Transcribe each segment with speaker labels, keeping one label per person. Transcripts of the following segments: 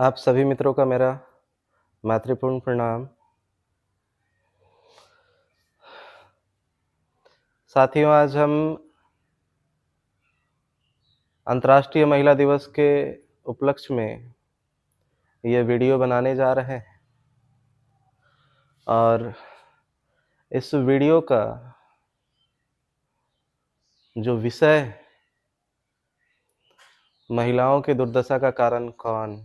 Speaker 1: आप सभी मित्रों का मेरा मैत्रीपूर्ण प्रणाम। साथियों, आज हम अंतर्राष्ट्रीय महिला दिवस के उपलक्ष्य में ये वीडियो बनाने जा रहे हैं और इस वीडियो का जो विषय है, महिलाओं की दुर्दशा का कारण कौन?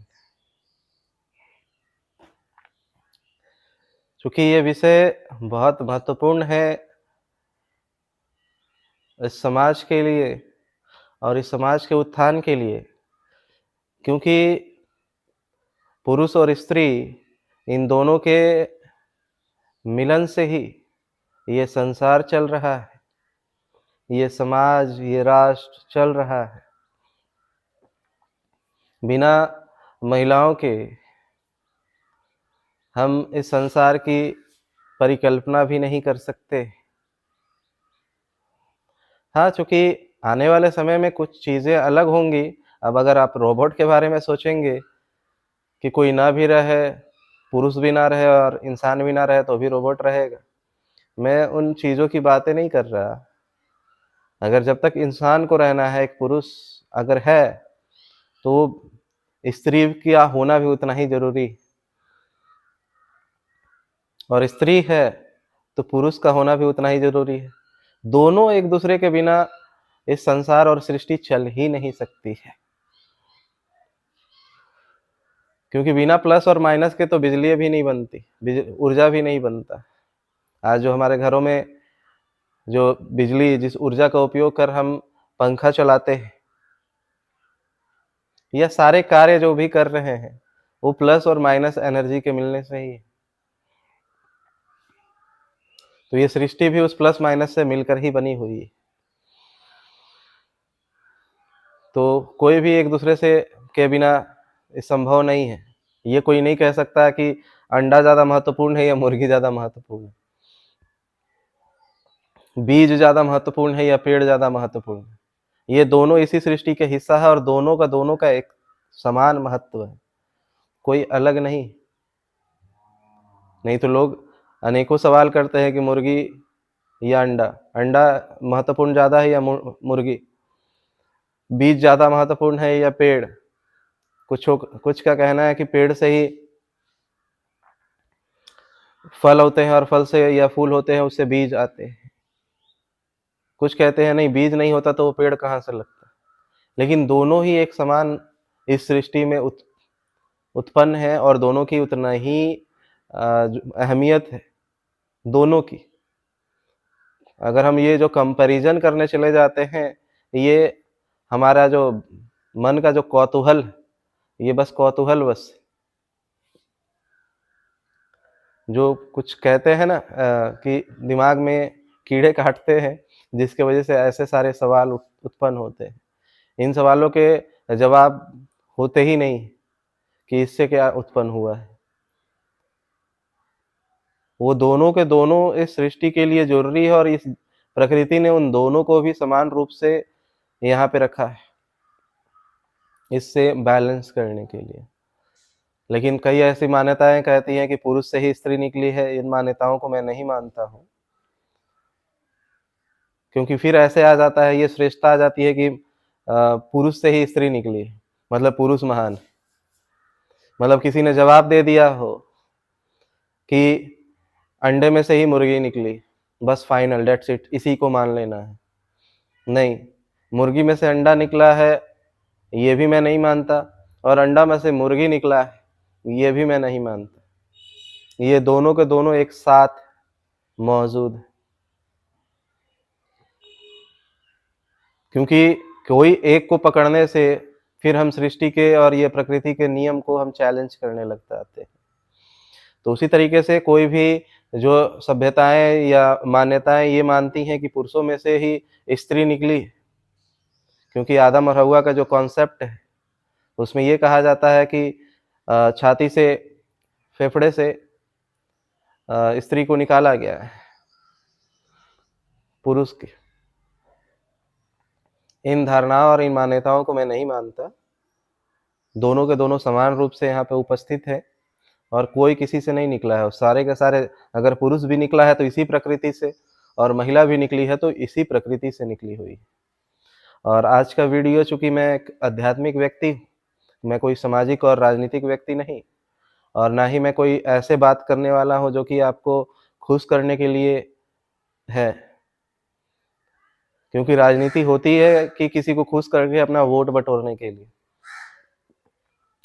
Speaker 1: चूँकि ये विषय बहुत महत्वपूर्ण है इस समाज के लिए और इस समाज के उत्थान के लिए, क्योंकि पुरुष और स्त्री इन दोनों के मिलन से ही ये संसार चल रहा है, ये समाज, ये राष्ट्र चल रहा है। बिना महिलाओं के हम इस संसार की परिकल्पना भी नहीं कर सकते। हाँ, चूँकि आने वाले समय में कुछ चीज़ें अलग होंगी। अब अगर आप रोबोट के बारे में सोचेंगे कि कोई ना भी रहे, पुरुष भी ना रहे और इंसान भी ना रहे तो भी रोबोट रहेगा। मैं उन चीज़ों की बातें नहीं कर रहा। अगर जब तक इंसान को रहना है, एक पुरुष अगर है, तो स्त्री का होना भी उतना ही ज़रूरी है। और स्त्री है, तो पुरुष का होना भी उतना ही ज़रूरी है। दोनों एक दूसरे के बिना इस संसार और सृष्टि चल ही नहीं सकती है। क्योंकि बिना प्लस और माइनस के तो बिजली भी नहीं बनती, ऊर्जा भी नहीं बनता। आज जो हमारे घरों में जो बिजली, जिस ऊर्जा का उपयोग कर हम पंखा चलाते हैं या सारे कार्य जो भी कर रहे हैं, वो प्लस और माइनस एनर्जी के मिलने से ही है। तो ये सृष्टि भी उस प्लस माइनस से मिलकर ही बनी हुई है। तो कोई भी एक दूसरे से के बिना संभव नहीं है। ये कोई नहीं कह सकता कि अंडा ज़्यादा महत्वपूर्ण है या मुर्गी ज़्यादा महत्वपूर्ण है, बीज ज़्यादा महत्वपूर्ण है या पेड़ ज़्यादा महत्वपूर्ण है। ये दोनों इसी सृष्टि के हिस्सा है और दोनों का एक समान महत्व है, कोई अलग नहीं। नहीं तो लोग अनेकों सवाल करते हैं कि मुर्गी या अंडा, अंडा महत्वपूर्ण ज़्यादा है या मुर्गी, बीज ज़्यादा महत्वपूर्ण है या पेड़। कुछ का कहना है कि पेड़ से ही फल होते हैं और फल से या फूल होते हैं, उससे बीज आते हैं। कुछ कहते हैं नहीं, बीज नहीं होता तो वो पेड़ कहाँ से लगता। लेकिन दोनों ही एक समान इस सृष्टि में उत्पन्न है और दोनों की उतना ही अहमियत है, दोनों की। अगर हम ये जो कंपैरिजन करने चले जाते हैं, ये हमारा जो मन का जो कौतूहल, ये बस कौतूहल बस। जो कुछ कहते हैं ना कि दिमाग में कीड़े काटते हैं, जिसकी वजह से ऐसे सारे सवाल उत्पन्न होते हैं। इन सवालों के जवाब होते ही नहीं कि इससे क्या उत्पन्न हुआ है। वो दोनों के दोनों इस सृष्टि के लिए ज़रूरी है और इस प्रकृति ने उन दोनों को भी समान रूप से यहाँ पे रखा है, इससे बैलेंस करने के लिए। लेकिन कई ऐसी मान्यताएँ कहती हैं कि पुरुष से ही स्त्री निकली है। इन मान्यताओं को मैं नहीं मानता हूँ। क्योंकि फिर ऐसे आ जाता है, ये श्रेष्ठता आ जाती है कि पुरुष से ही स्त्री निकली, मतलब पुरुष महान। मतलब किसी ने जवाब दे दिया हो कि अंडे में से ही मुर्गी निकली, बस फाइनल, दैट्स इट, इसी को मान लेना है। नहीं, मुर्गी में से अंडा निकला है, ये भी मैं नहीं मानता, और अंडा में से मुर्गी निकला है, ये भी मैं नहीं मानता। ये दोनों के दोनों एक साथ मौजूद है। क्योंकि कोई एक को पकड़ने से फिर हम सृष्टि के और ये प्रकृति के नियम को हम चैलेंज करने लग जाते हैं। तो उसी तरीके से कोई भी जो सभ्यताएँ या मान्यताएँ ये मानती हैं कि पुरुषों में से ही स्त्री निकली, क्योंकि आदम और हव्वा का जो कॉन्सेप्ट है, उसमें ये कहा जाता है कि छाती से, फेफड़े से स्त्री को निकाला गया है, पुरुष की। इन धारणाओं और इन मान्यताओं को मैं नहीं मानता। दोनों के दोनों समान रूप से यहाँ पे उपस्थित है और कोई किसी से नहीं निकला है। और सारे के सारे, अगर पुरुष भी निकला है तो इसी प्रकृति से, और महिला भी निकली है तो इसी प्रकृति से निकली हुई है। और आज का वीडियो, चूंकि मैं एक आध्यात्मिक व्यक्ति हूँ, मैं कोई सामाजिक और राजनीतिक व्यक्ति नहीं, और ना ही मैं कोई ऐसे बात करने वाला हूँ जो कि आपको खुश करने के लिए है, क्योंकि राजनीति होती है कि किसी को खुश करके अपना वोट बटोरने के लिए।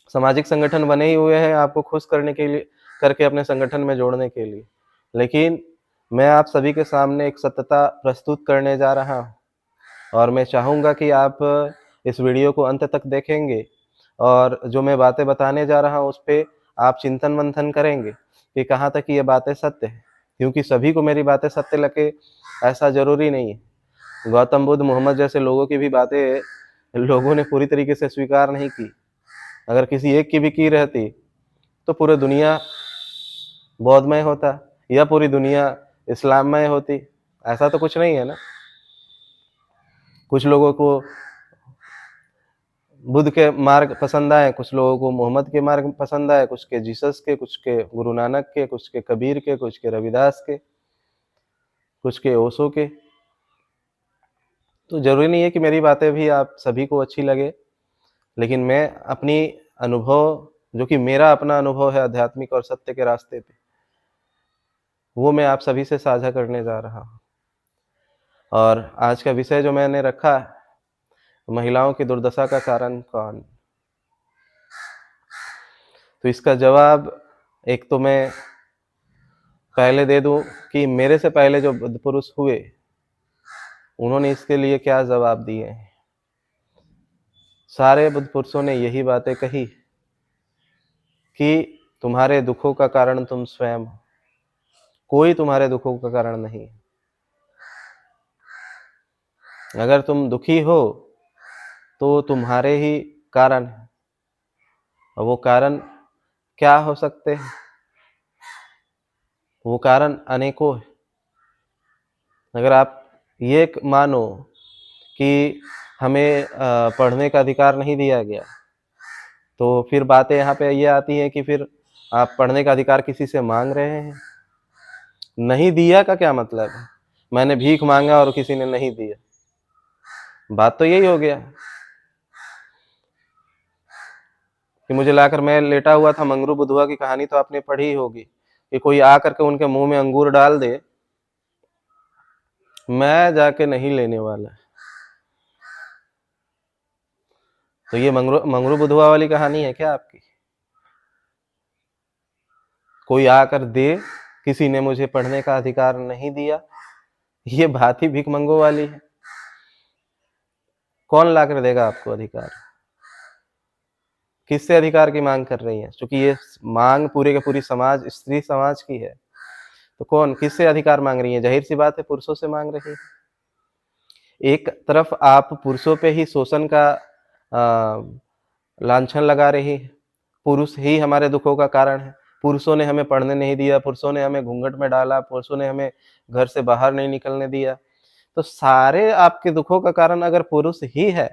Speaker 1: सामाजिक संगठन बने ही हुए हैं आपको खुश करने के लिए, करके अपने संगठन में जोड़ने के लिए। लेकिन मैं आप सभी के सामने एक सत्यता प्रस्तुत करने जा रहा हूँ, और मैं चाहूँगा कि आप इस वीडियो को अंत तक देखेंगे, और जो मैं बातें बताने जा रहा हूँ उस पे आप चिंतन मंथन करेंगे कि कहाँ तक ये बातें सत्य है, क्योंकि सभी को मेरी बातें सत्य लगे ऐसा ज़रूरी नहीं है। गौतम बुद्ध, मोहम्मद जैसे लोगों की भी बातें लोगों ने पूरी तरीके से स्वीकार नहीं की। अगर किसी एक की भी की रहती तो पूरी दुनिया बौद्धमय होता या पूरी दुनिया इस्लाममय होती। ऐसा तो कुछ नहीं है ना। कुछ लोगों को बुद्ध के मार्ग पसंद आए, कुछ लोगों को मोहम्मद के मार्ग पसंद आए, कुछ के जीसस के, कुछ के गुरु नानक के, कुछ के कबीर के, कुछ के रविदास के, कुछ के ओशो के। तो जरूरी नहीं है कि मेरी बातें भी आप सभी को अच्छी लगे, लेकिन मैं अपनी अनुभव, जो कि मेरा अपना अनुभव है आध्यात्मिक और सत्य के रास्ते पे, वो मैं आप सभी से साझा करने जा रहा हूँ। और आज का विषय जो मैंने रखा है, महिलाओं की दुर्दशा का कारण कौन। तो इसका जवाब एक तो मैं पहले दे दूं कि मेरे से पहले जो बुद्ध पुरुष हुए उन्होंने इसके लिए क्या जवाब दिए हैं। सारे बुद्ध पुरुषों ने यही बातें कही कि तुम्हारे दुखों का कारण तुम स्वयं हो, कोई तुम्हारे दुखों का कारण नहीं। अगर तुम दुखी हो तो तुम्हारे ही कारण है, और वो कारण क्या हो सकते हैं? वो कारण अनेकों है। अगर आप ये मानो कि हमें पढ़ने का अधिकार नहीं दिया गया, तो फिर बातें यहाँ पे ये आती हैं कि फिर आप पढ़ने का अधिकार किसी से मांग रहे हैं। नहीं दिया का क्या मतलब है? मैंने भीख मांगा और किसी ने नहीं दिया, बात तो यही हो गया कि मुझे लाकर, मैं लेटा हुआ था, मंगरू बुधवा की कहानी तो आपने पढ़ी ही होगी कि कोई आ करके उनके मुंह में अंगूर डाल दे, मैं जाके नहीं लेने वाला। तो ये मंगरू बुधवा वाली कहानी है क्या आपकी? कोई आकर दे, किसी ने मुझे पढ़ने का अधिकार नहीं दिया, ये बात ही भीख मंगो वाली है। कौन लाकर देगा आपको अधिकार? किससे अधिकार की मांग कर रही है? क्योंकि ये मांग पूरे के पूरी समाज, स्त्री समाज की है, तो कौन किससे अधिकार मांग रही है? जाहिर सी बात है पुरुषों से मांग रही है। एक तरफ आप पुरुषों पे ही शोषण का लांछन लगा रही है, पुरुष ही हमारे दुखों का कारण है, पुरुषों ने हमें पढ़ने नहीं दिया, पुरुषों ने हमें घूंघट में डाला, पुरुषों ने हमें घर से बाहर नहीं निकलने दिया। तो सारे आपके दुखों का कारण अगर पुरुष ही है,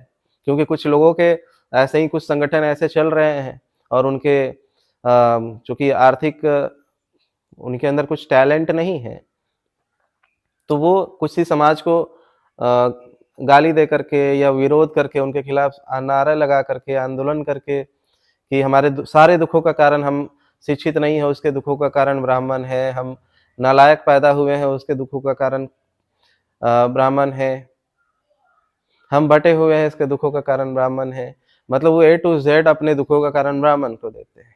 Speaker 1: क्योंकि कुछ लोगों के ऐसे ही कुछ संगठन ऐसे चल रहे हैं और उनके चूंकि आर्थिक उनके अंदर कुछ टैलेंट नहीं है, तो वो कुछ ही समाज को गाली दे करके या विरोध करके उनके खिलाफ नारा लगा करके, आंदोलन करके कि हमारे सारे दुखों का कारण हम शिक्षित नहीं है, उसके दुखों का कारण ब्राह्मण है, हम नालायक पैदा हुए हैं, उसके दुखों का कारण ब्राह्मण है, हम बटे हुए हैं, इसके दुखों का कारण ब्राह्मण है। मतलब वो A to Z अपने दुखों का कारण ब्राह्मण को देते हैं।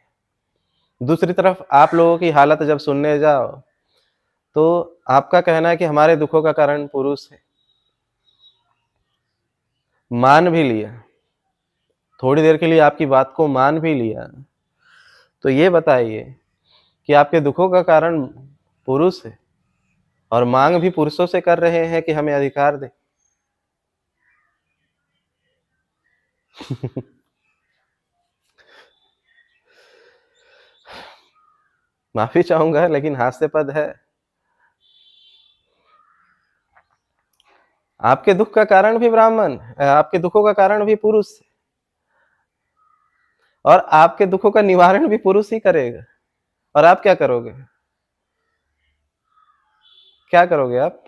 Speaker 1: दूसरी तरफ आप लोगों की हालत जब सुनने जाओ तो आपका कहना है कि हमारे दुखों का कारण पुरुष है। मान भी लिया, थोड़ी देर के लिए आपकी बात को मान भी लिया, तो ये बताइए कि आपके दुखों का कारण पुरुष है और मांग भी पुरुषों से कर रहे हैं कि हमें अधिकार दे। माफी चाहूंगा लेकिन हास्यास्पद है। आपके दुख का कारण भी ब्राह्मण, आपके दुखों का कारण भी पुरुष। और आपके दुखों का निवारण भी पुरुष ही करेगा। और आप क्या करोगे? क्या करोगे आप?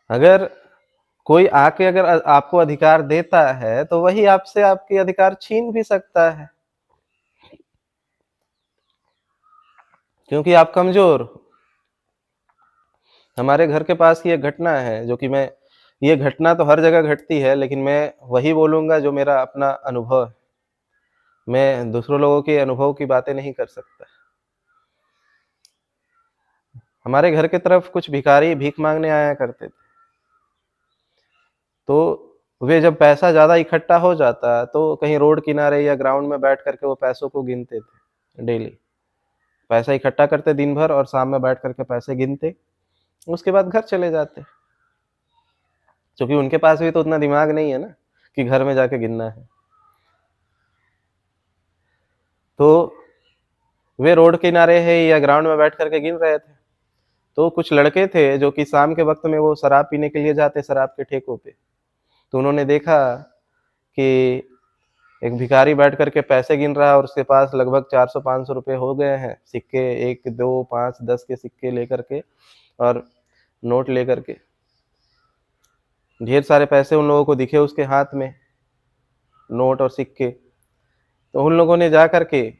Speaker 1: अगर कोई आके अगर आपको अधिकार देता है तो वही आपसे आपके अधिकार छीन भी सकता है, क्योंकि आप कमजोर हो। हमारे घर के पास ये घटना है, जो कि मैं, ये घटना तो हर जगह घटती है, लेकिन मैं वही बोलूंगा जो मेरा अपना अनुभव है। मैं दूसरों लोगों के अनुभव की बातें नहीं कर सकता। हमारे घर की तरफ कुछ भिखारी भीख मांगने आया करते थे, तो वे जब पैसा ज़्यादा इकट्ठा हो जाता तो कहीं रोड किनारे या ग्राउंड में बैठ करके वो पैसों को गिनते थे। डेली पैसा इकट्ठा करते दिन भर, और शाम में बैठ करके पैसे गिनते, उसके बाद घर चले जाते, क्योंकि उनके पास भी तो उतना दिमाग नहीं है ना कि घर में जाके गिनना है। तो वे रोड किनारे है या ग्राउंड में बैठ करके गिन रहे थे, तो कुछ लड़के थे जो कि शाम के वक्त में वो शराब पीने के लिए जाते शराब के ठेकों पे। तो उन्होंने देखा कि एक भिखारी बैठ करके पैसे गिन रहा है और उसके पास लगभग 400-500 रुपए हो गए हैं, सिक्के 1, 2, 5, 10 के सिक्के लेकर के और नोट लेकर के। ढेर सारे पैसे उन लोगों को दिखे उसके हाथ में, नोट और सिक्के। तो उन लोगों ने जा करके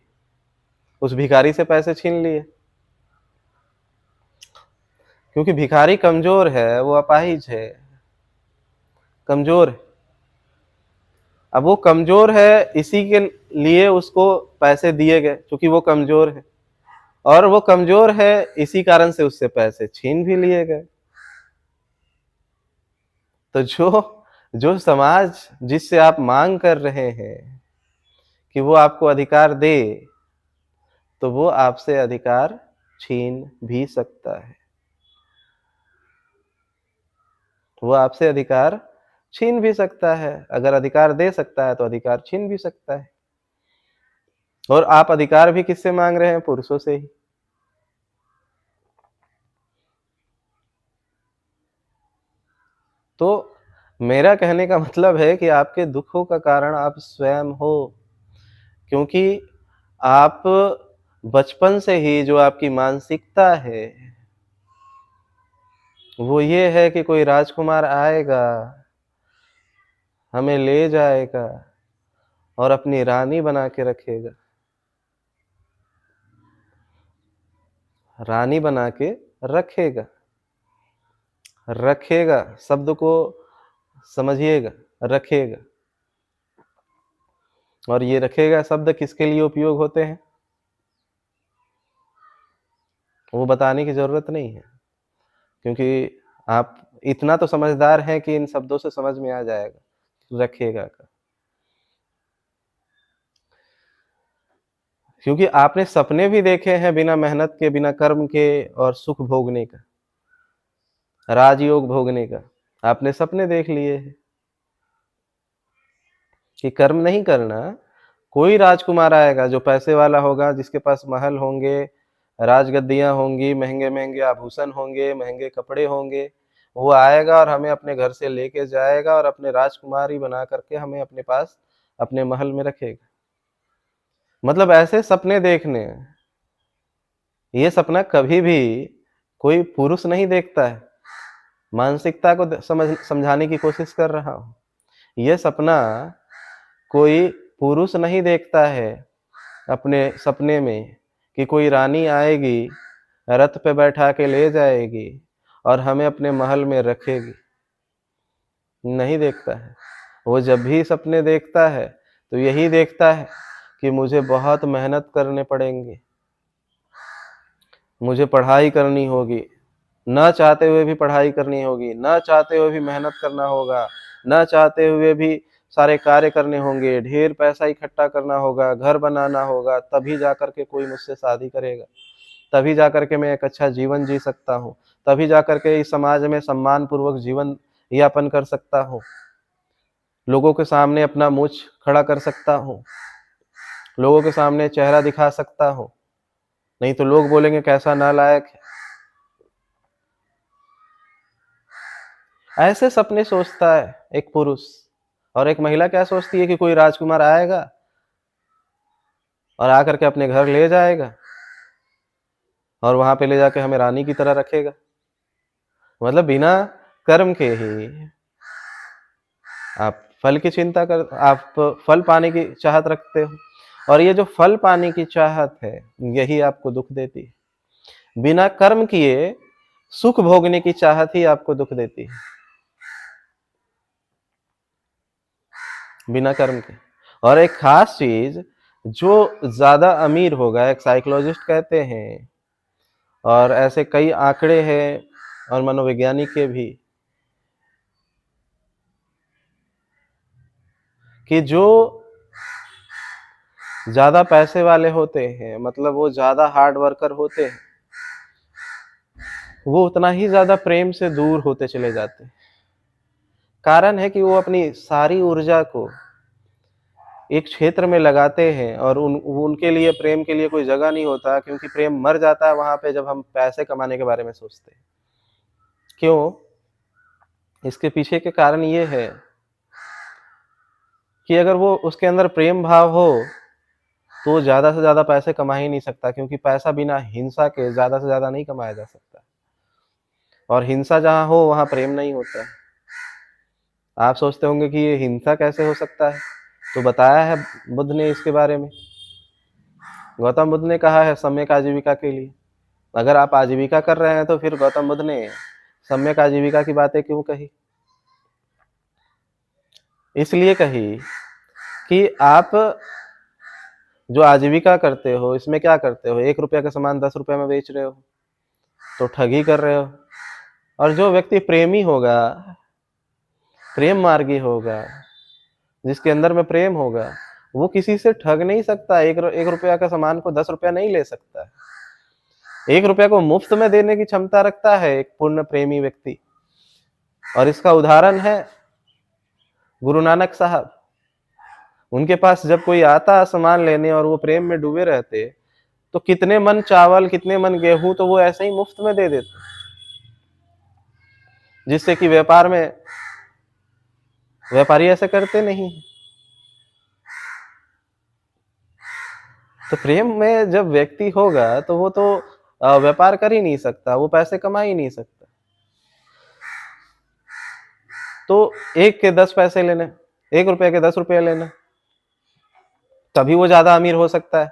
Speaker 1: उस भिखारी से पैसे छीन लिए, क्योंकि भिखारी कमजोर है, वो अपाहिज है, कमजोर है। अब वो कमजोर है, इसी के लिए उसको पैसे दिए गए, क्योंकि वो कमजोर है, और वो कमजोर है इसी कारण से उससे पैसे छीन भी लिए गए। तो जो जो समाज जिससे आप मांग कर रहे हैं कि वो आपको अधिकार दे, तो वो आपसे अधिकार छीन भी सकता है। वो आपसे अधिकार छीन भी सकता है। अगर अधिकार दे सकता है तो अधिकार छीन भी सकता है। और आप अधिकार भी किससे मांग रहे हैं? पुरुषों से ही। तो मेरा कहने का मतलब है कि आपके दुखों का कारण आप स्वयं हो, क्योंकि आप बचपन से ही जो आपकी मानसिकता है वो ये है कि कोई राजकुमार आएगा, हमें ले जाएगा और अपनी रानी बना के रखेगा। रानी बना के रखेगा। रखेगा शब्द को समझिएगा, रखेगा। और ये रखेगा शब्द किसके लिए उपयोग होते हैं वो बताने की जरूरत नहीं है, क्योंकि आप इतना तो समझदार हैं कि इन शब्दों से समझ में आ जाएगा रखेगा का। क्योंकि आपने सपने भी देखे हैं बिना मेहनत के, बिना कर्म के, और सुख भोगने का, राजयोग भोगने का। आपने सपने देख लिए हैं कि कर्म नहीं करना, कोई राजकुमार आएगा जो पैसे वाला होगा, जिसके पास महल होंगे, राजगद्दियां होंगी, महंगे महंगे आभूषण होंगे, महंगे कपड़े होंगे। वो आएगा और हमें अपने घर से लेके जाएगा और अपने राजकुमारी बना करके हमें अपने पास अपने महल में रखेगा। मतलब ऐसे सपने देखने, ये सपना कभी भी कोई पुरुष नहीं देखता है। मानसिकता को समझाने की कोशिश कर रहा हूं। यह सपना कोई पुरुष नहीं देखता है अपने सपने में कि कोई रानी आएगी, रथ पे बैठा के ले जाएगी और हमें अपने महल में रखेगी। नहीं देखता है। वो जब भी सपने देखता है तो यही देखता है कि मुझे बहुत मेहनत करने पड़ेंगे, मुझे पढ़ाई करनी होगी, न चाहते हुए भी पढ़ाई करनी होगी, न चाहते हुए भी मेहनत करना होगा, न चाहते हुए भी सारे कार्य करने होंगे, ढेर पैसा इकट्ठा करना होगा, घर बनाना होगा, तभी जाकर के कोई मुझसे शादी करेगा, तभी जाकर के मैं एक अच्छा जीवन जी सकता हूँ, तभी जाकर के इस समाज में सम्मान पूर्वक जीवन यापन कर सकता हूँ, लोगों के सामने अपना मूंछ खड़ा कर सकता हूँ, लोगों के सामने चेहरा दिखा सकता हूँ, नहीं तो लोग बोलेंगे कैसा नालायक है। ऐसे सपने सोचता है एक पुरुष। और एक महिला क्या सोचती है कि कोई राजकुमार आएगा और आकर के अपने घर ले जाएगा और वहां पे ले जाके हमें रानी की तरह रखेगा। मतलब बिना कर्म के ही आप फल की चिंता कर, आप फल पाने की चाहत रखते हो, और ये जो फल पाने की चाहत है यही आपको दुख देती है। बिना कर्म किए सुख भोगने की चाहत ही आपको दुख देती है, बिना कर्म के। और एक खास चीज, जो ज्यादा अमीर होगा, एक साइकोलॉजिस्ट कहते हैं, और ऐसे कई आंकड़े हैं और मनोवैज्ञानिक के भी, कि जो ज्यादा पैसे वाले होते हैं, मतलब वो ज्यादा हार्ड वर्कर होते हैं, वो उतना ही ज्यादा प्रेम से दूर होते चले जाते हैं। कारण है कि वो अपनी सारी ऊर्जा को एक क्षेत्र में लगाते हैं, और उनके लिए प्रेम के लिए कोई जगह नहीं होता, क्योंकि प्रेम मर जाता है वहां पे जब हम पैसे कमाने के बारे में सोचते हैं। क्यों? इसके पीछे के कारण ये है कि अगर वो उसके अंदर प्रेम भाव हो तो वो ज्यादा से ज्यादा पैसे कमा ही नहीं सकता, क्योंकि पैसा बिना हिंसा के ज्यादा से ज्यादा नहीं कमाया जा सकता, और हिंसा जहां हो वहां प्रेम नहीं होता है। आप सोचते होंगे कि ये हिंसा कैसे हो सकता है, तो बताया है बुद्ध ने इसके बारे में। गौतम बुद्ध ने कहा है सम्यक आजीविका के लिए। अगर आप आजीविका कर रहे हैं तो फिर गौतम बुद्ध ने सम्यक आजीविका की बातें क्यों कही? इसलिए कही कि आप जो आजीविका करते हो इसमें क्या करते हो, 1 रुपया का सामान 10 रुपये में बेच रहे हो, तो ठगी कर रहे हो। और जो व्यक्ति प्रेमी होगा, प्रेम मार्गी होगा, जिसके अंदर में प्रेम होगा, वो किसी से ठग नहीं सकता। 1 रुपया का सामान को 10 रुपया नहीं ले सकता। 1 रुपया को मुफ्त में देने की क्षमता रखता है एक पूर्ण प्रेमी व्यक्ति। और इसका उदाहरण है गुरु नानक साहब। उनके पास जब कोई आता सामान लेने और वो प्रेम में डूबे रहते, तो कितने मन चावल, कितने मन गेहूं तो वो ऐसे ही मुफ्त में दे देते, जिससे कि व्यापारी ऐसे करते नहीं। तो प्रेम में जब व्यक्ति होगा तो वो तो व्यापार कर ही नहीं सकता, वो पैसे कमा ही नहीं सकता। तो 1 के 10 पैसे लेने, 1 रुपये के 10 रुपये लेना, तभी वो ज्यादा अमीर हो सकता है।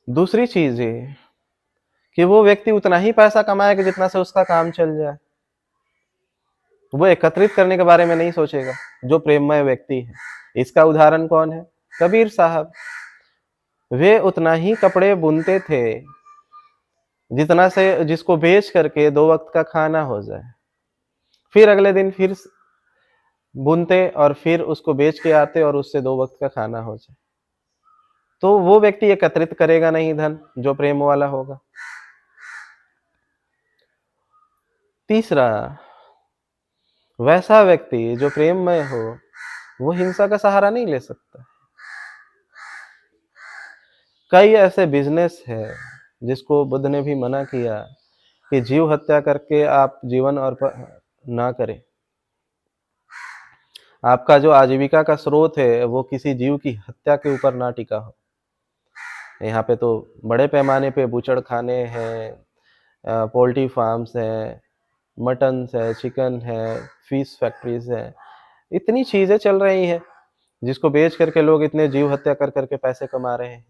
Speaker 1: दूसरी चीज ये कि वो व्यक्ति उतना ही पैसा कमाएगा जितना से उसका काम चल जाए। वो एकत्रित करने के बारे में नहीं सोचेगा, जो प्रेममय व्यक्ति है। इसका उदाहरण कौन है? कबीर साहब। वे उतना ही कपड़े बुनते थे जितना से जिसको बेच करके 2 वक्त का खाना हो जाए, फिर अगले दिन फिर बुनते और फिर उसको बेच के आते और उससे 2 वक्त का खाना हो जाए। तो वो व्यक्ति एकत्रित करेगा नहीं धन, जो प्रेम वाला होगा। तीसरा, वैसा व्यक्ति जो प्रेममय हो वो हिंसा का सहारा नहीं ले सकता। कई ऐसे बिजनेस है जिसको बुद्ध ने भी मना किया कि जीव हत्या करके आप जीवन और ना करें। आपका जो आजीविका का स्रोत है वो किसी जीव की हत्या के ऊपर ना टिका हो। यहाँ पे तो बड़े पैमाने पे बूचड़ खाने हैं, पोल्ट्री फार्म्स हैं, मटन है, चिकन है, फिश फैक्ट्रीज है, इतनी चीजें चल रही हैं जिसको बेच करके लोग इतने जीव हत्या कर करके पैसे कमा रहे हैं।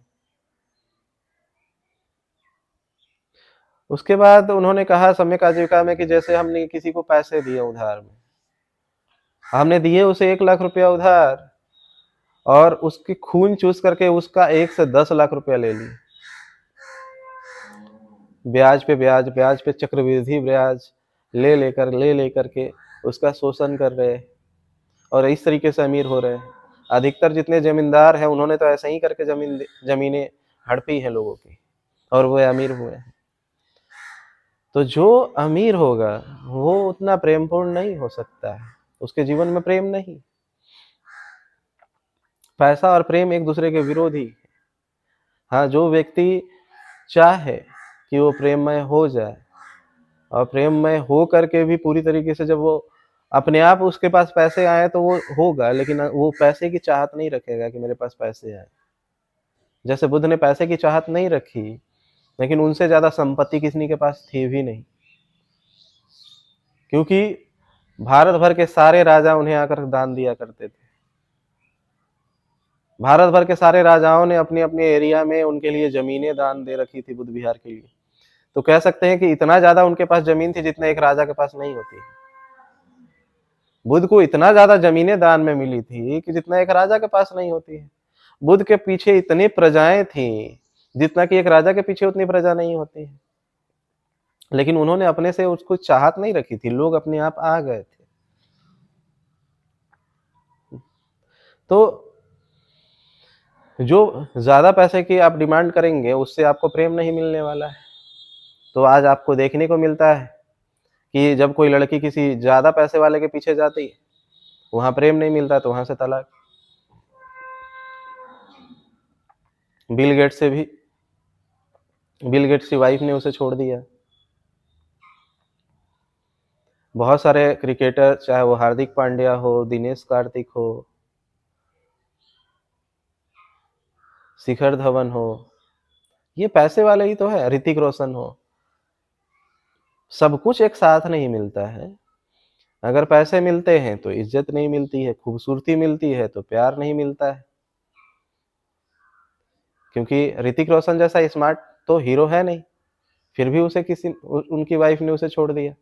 Speaker 1: उसके बाद उन्होंने कहा सम्यक आजीविका में कि जैसे हमने किसी को पैसे दिए उधार में, हमने दिए उसे 1 लाख रुपया उधार, और उसकी खून चूस करके उसका 1 से 10 लाख रुपया ले लिए, ब्याज पे ब्याज, ब्याज पे चक्रवृद्धि ब्याज ले लेकर के उसका शोषण कर रहे हैं, और इस तरीके से अमीर हो रहे हैं। अधिकतर जितने जमींदार हैं उन्होंने तो ऐसे ही करके जमीनें हड़पी हैं लोगों की, और वो अमीर हुए हैं। तो जो अमीर होगा वो उतना प्रेमपूर्ण नहीं हो सकता है, उसके जीवन में प्रेम नहीं। पैसा और प्रेम एक दूसरे के विरोधी। हाँ, जो व्यक्ति चाहे कि वो प्रेममय हो जाए, और प्रेममय हो करके भी पूरी तरीके से जब वो अपने आप उसके पास पैसे आए तो वो होगा, लेकिन वो पैसे की चाहत नहीं रखेगा कि मेरे पास पैसे आए। जैसे बुद्ध ने पैसे की चाहत नहीं रखी, लेकिन उनसे ज्यादा संपत्ति किसी के पास थी भी नहीं, क्योंकि भारत भर के सारे राजा उन्हें आकर दान दिया करते थे। भारत भर के सारे राजाओं ने अपने अपने एरिया में उनके लिए जमीनें दान दे रखी थी बुद्ध विहार के लिए। तो कह सकते हैं कि इतना ज्यादा उनके पास जमीन थी जितना एक राजा के पास नहीं होती। बुद्ध को इतना ज्यादा जमीनें दान में मिली थी कि जितना एक राजा के पास नहीं होती है। बुद्ध के पीछे इतनी प्रजाएं थी जितना कि एक राजा के पीछे उतनी प्रजा नहीं होती है। लेकिन उन्होंने अपने से उसको चाहत नहीं रखी थी, लोग अपने आप आ गए थे। तो जो ज्यादा पैसे की आप डिमांड करेंगे उससे आपको प्रेम नहीं मिलने वाला है। तो आज आपको देखने को मिलता है कि जब कोई लड़की किसी ज्यादा पैसे वाले के पीछे जाती है, वहां प्रेम नहीं मिलता तो वहां से तलाक। बिल गेट्स की वाइफ ने उसे छोड़ दिया। बहुत सारे क्रिकेटर, चाहे वो हार्दिक पांड्या हो, दिनेश कार्तिक हो, शिखर धवन हो, ये पैसे वाले ही तो है, ऋतिक रोशन हो। सब कुछ एक साथ नहीं मिलता है। अगर पैसे मिलते हैं तो इज्जत नहीं मिलती है, खूबसूरती मिलती है तो प्यार नहीं मिलता है। क्योंकि ऋतिक रोशन जैसा स्मार्ट तो हीरो है नहीं, फिर भी उसे उनकी वाइफ ने उसे छोड़ दिया।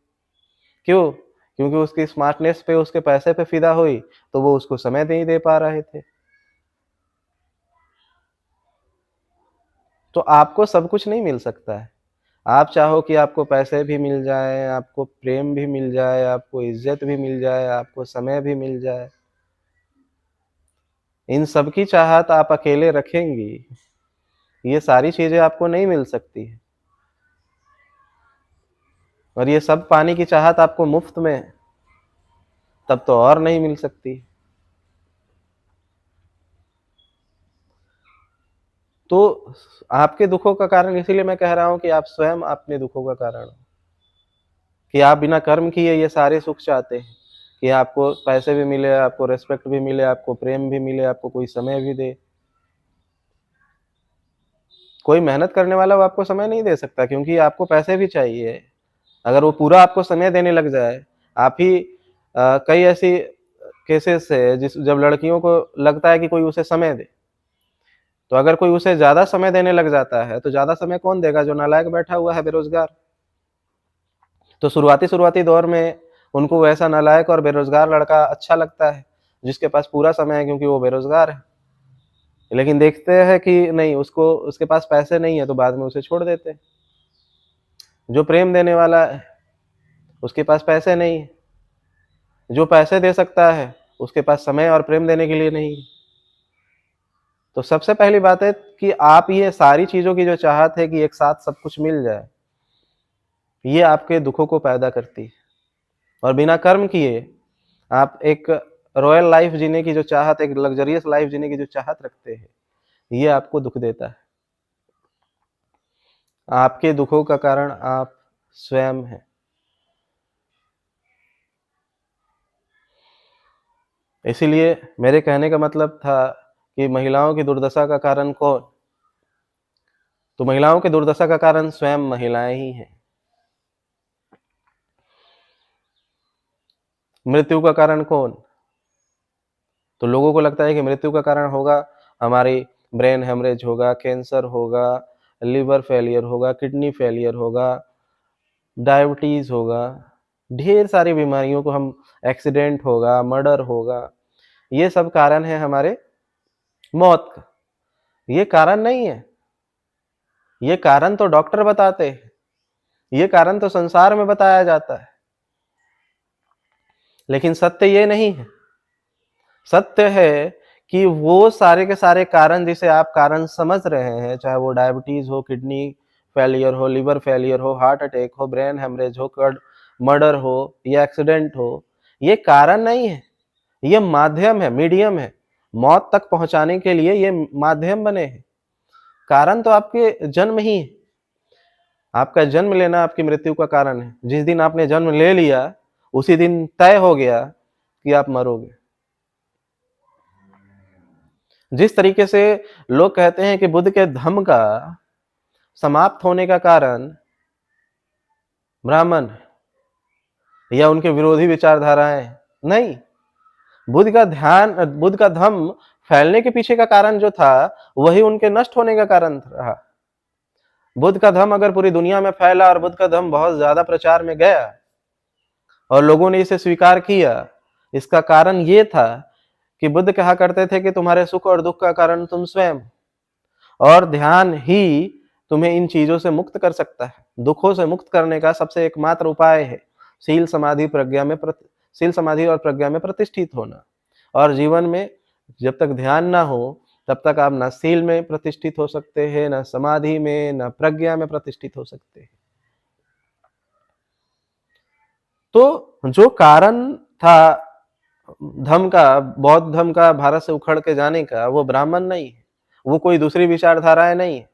Speaker 1: क्यों? क्योंकि उसकी स्मार्टनेस पे, उसके पैसे पे फिदा हुई, तो वो उसको समय नहीं दे पा रहे थे। तो आपको सब कुछ नहीं मिल सकता है। आप चाहो कि आपको पैसे भी मिल जाए, आपको प्रेम भी मिल जाए, आपको इज्जत भी मिल जाए, आपको समय भी मिल जाए, इन सब की चाहत आप अकेले रखेंगी, ये सारी चीजें आपको नहीं मिल सकती है। और ये सब पाने की चाहत आपको मुफ्त में, तब तो और नहीं मिल सकती। तो आपके दुखों का कारण, इसीलिए मैं कह रहा हूं कि आप स्वयं अपने दुखों का कारण हो, कि आप बिना कर्म किए ये सारे सुख चाहते हैं कि आपको पैसे भी मिले, आपको रेस्पेक्ट भी मिले, आपको प्रेम भी मिले, आपको कोई समय भी दे। कोई मेहनत करने वाला वो आपको समय नहीं दे सकता, क्योंकि आपको पैसे भी चाहिए। अगर वो पूरा आपको समय देने लग जाए, आप ही कई ऐसी केसेस है जब लड़कियों को लगता है कि कोई उसे समय दे, तो अगर कोई उसे ज्यादा समय देने लग जाता है तो ज्यादा समय कौन देगा? जो नालायक बैठा हुआ है, बेरोजगार। तो शुरुआती दौर में उनको वैसा नालायक और बेरोजगार लड़का अच्छा लगता है जिसके पास पूरा समय है, क्योंकि वो बेरोजगार है। लेकिन देखते हैं कि नहीं, उसके पास पैसे नहीं है, तो बाद में उसे छोड़ देते हैं। जो प्रेम देने वाला है उसके पास पैसे नहीं है, जो पैसे दे सकता है उसके पास समय और प्रेम देने के लिए नहीं है। तो सबसे पहली बात है कि आप ये सारी चीजों की जो चाहत है कि एक साथ सब कुछ मिल जाए, ये आपके दुखों को पैदा करती है। और बिना कर्म किए आप एक रॉयल लाइफ जीने की जो चाहत, एक लग्जरियस लाइफ जीने की जो चाहत रखते हैं, ये आपको दुख देता है। आपके दुखों का कारण आप स्वयं हैं। इसीलिए मेरे कहने का मतलब था कि महिलाओं की दुर्दशा का कारण कौन? तो महिलाओं की दुर्दशा का कारण स्वयं महिलाएं ही हैं। मृत्यु का कारण कौन? तो लोगों को लगता है कि मृत्यु का कारण होगा हमारी ब्रेन हेमरेज होगा, कैंसर होगा, लिवर फेलियर होगा, किडनी फेलियर होगा, डायबिटीज होगा, ढेर सारी बीमारियों को हम, एक्सीडेंट होगा, मर्डर होगा, ये सब कारण है हमारे मौत का। ये कारण नहीं है। ये कारण तो डॉक्टर बताते हैं, ये कारण तो संसार में बताया जाता है, लेकिन सत्य ये नहीं है। सत्य है कि वो सारे के सारे कारण जिसे आप कारण समझ रहे हैं, चाहे वो डायबिटीज हो, किडनी फेलियर हो, लिवर फेलियर हो, हार्ट अटैक हो, ब्रेन हेमरेज हो, मर्डर हो या एक्सीडेंट हो, ये कारण नहीं है, ये माध्यम है, मीडियम है। मौत तक पहुंचाने के लिए ये माध्यम बने हैं। कारण तो आपके जन्म ही है। आपका जन्म लेना आपकी मृत्यु का कारण है। जिस दिन आपने जन्म ले लिया उसी दिन तय हो गया कि आप मरोगे। जिस तरीके से लोग कहते हैं कि बुद्ध के धम्म का समाप्त होने का कारण ब्राह्मण या उनके विरोधी विचारधाराएं, नहीं, बुद्ध का धम्म फैलने के पीछे का कारण जो था वही उनके नष्ट होने का कारण रहा। बुद्ध का धम्म अगर पूरी दुनिया में फैला और बुद्ध का धम्म बहुत ज्यादा प्रचार में गया और लोगों ने इसे स्वीकार किया, इसका कारण ये था कि बुद्ध कहा करते थे कि तुम्हारे सुख और दुख का कारण तुम स्वयं, और ध्यान ही तुम्हें इन चीजों से मुक्त कर सकता है। दुखों से मुक्त करने का सबसे एकमात्र उपाय है शील समाधि और प्रज्ञा में प्रतिष्ठित होना। और जीवन में जब तक ध्यान ना हो तब तक आप ना शील में प्रतिष्ठित हो सकते हैं, ना समाधि में, ना प्रज्ञा में प्रतिष्ठित हो सकते हैं। तो जो कारण था बौद्ध धर्म का भारत से उखड़ के जाने का, वो ब्राह्मण नहीं है, वो कोई दूसरी विचारधाराएं नहीं है,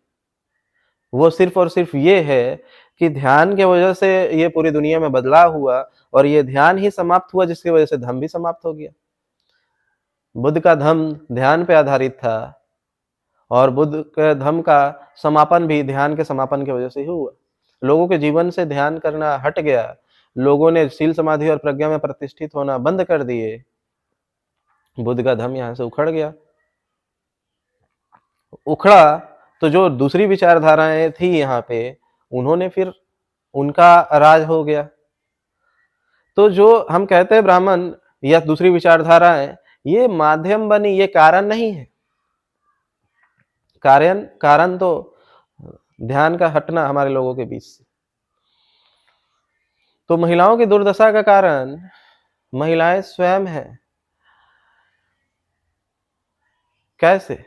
Speaker 1: वो सिर्फ और सिर्फ ये है कि ध्यान के वजह से ये पूरी दुनिया में बदलाव हुआ और ये ध्यान ही समाप्त हुआ, जिसकी वजह से धम्म भी समाप्त हो गया। बुद्ध का धम्म ध्यान पे आधारित था और बुद्ध के धम्म का समापन भी ध्यान के समापन की वजह से ही हुआ। लोगों के जीवन से ध्यान करना हट गया, लोगों ने शील समाधि और प्रज्ञा में प्रतिष्ठित होना बंद कर दिए, बुद्ध का धम्म यहां से उखड़ गया। उखड़ा तो जो दूसरी विचारधाराएं थी यहाँ पे, उन्होंने फिर उनका राज हो गया। तो जो हम कहते हैं ब्राह्मण या दूसरी विचारधाराएं, ये माध्यम बनी, ये कारण नहीं है। कारण तो ध्यान का हटना हमारे लोगों के बीच से। तो महिलाओं की दुर्दशा का कारण महिलाएं स्वयं हैं। कैसे?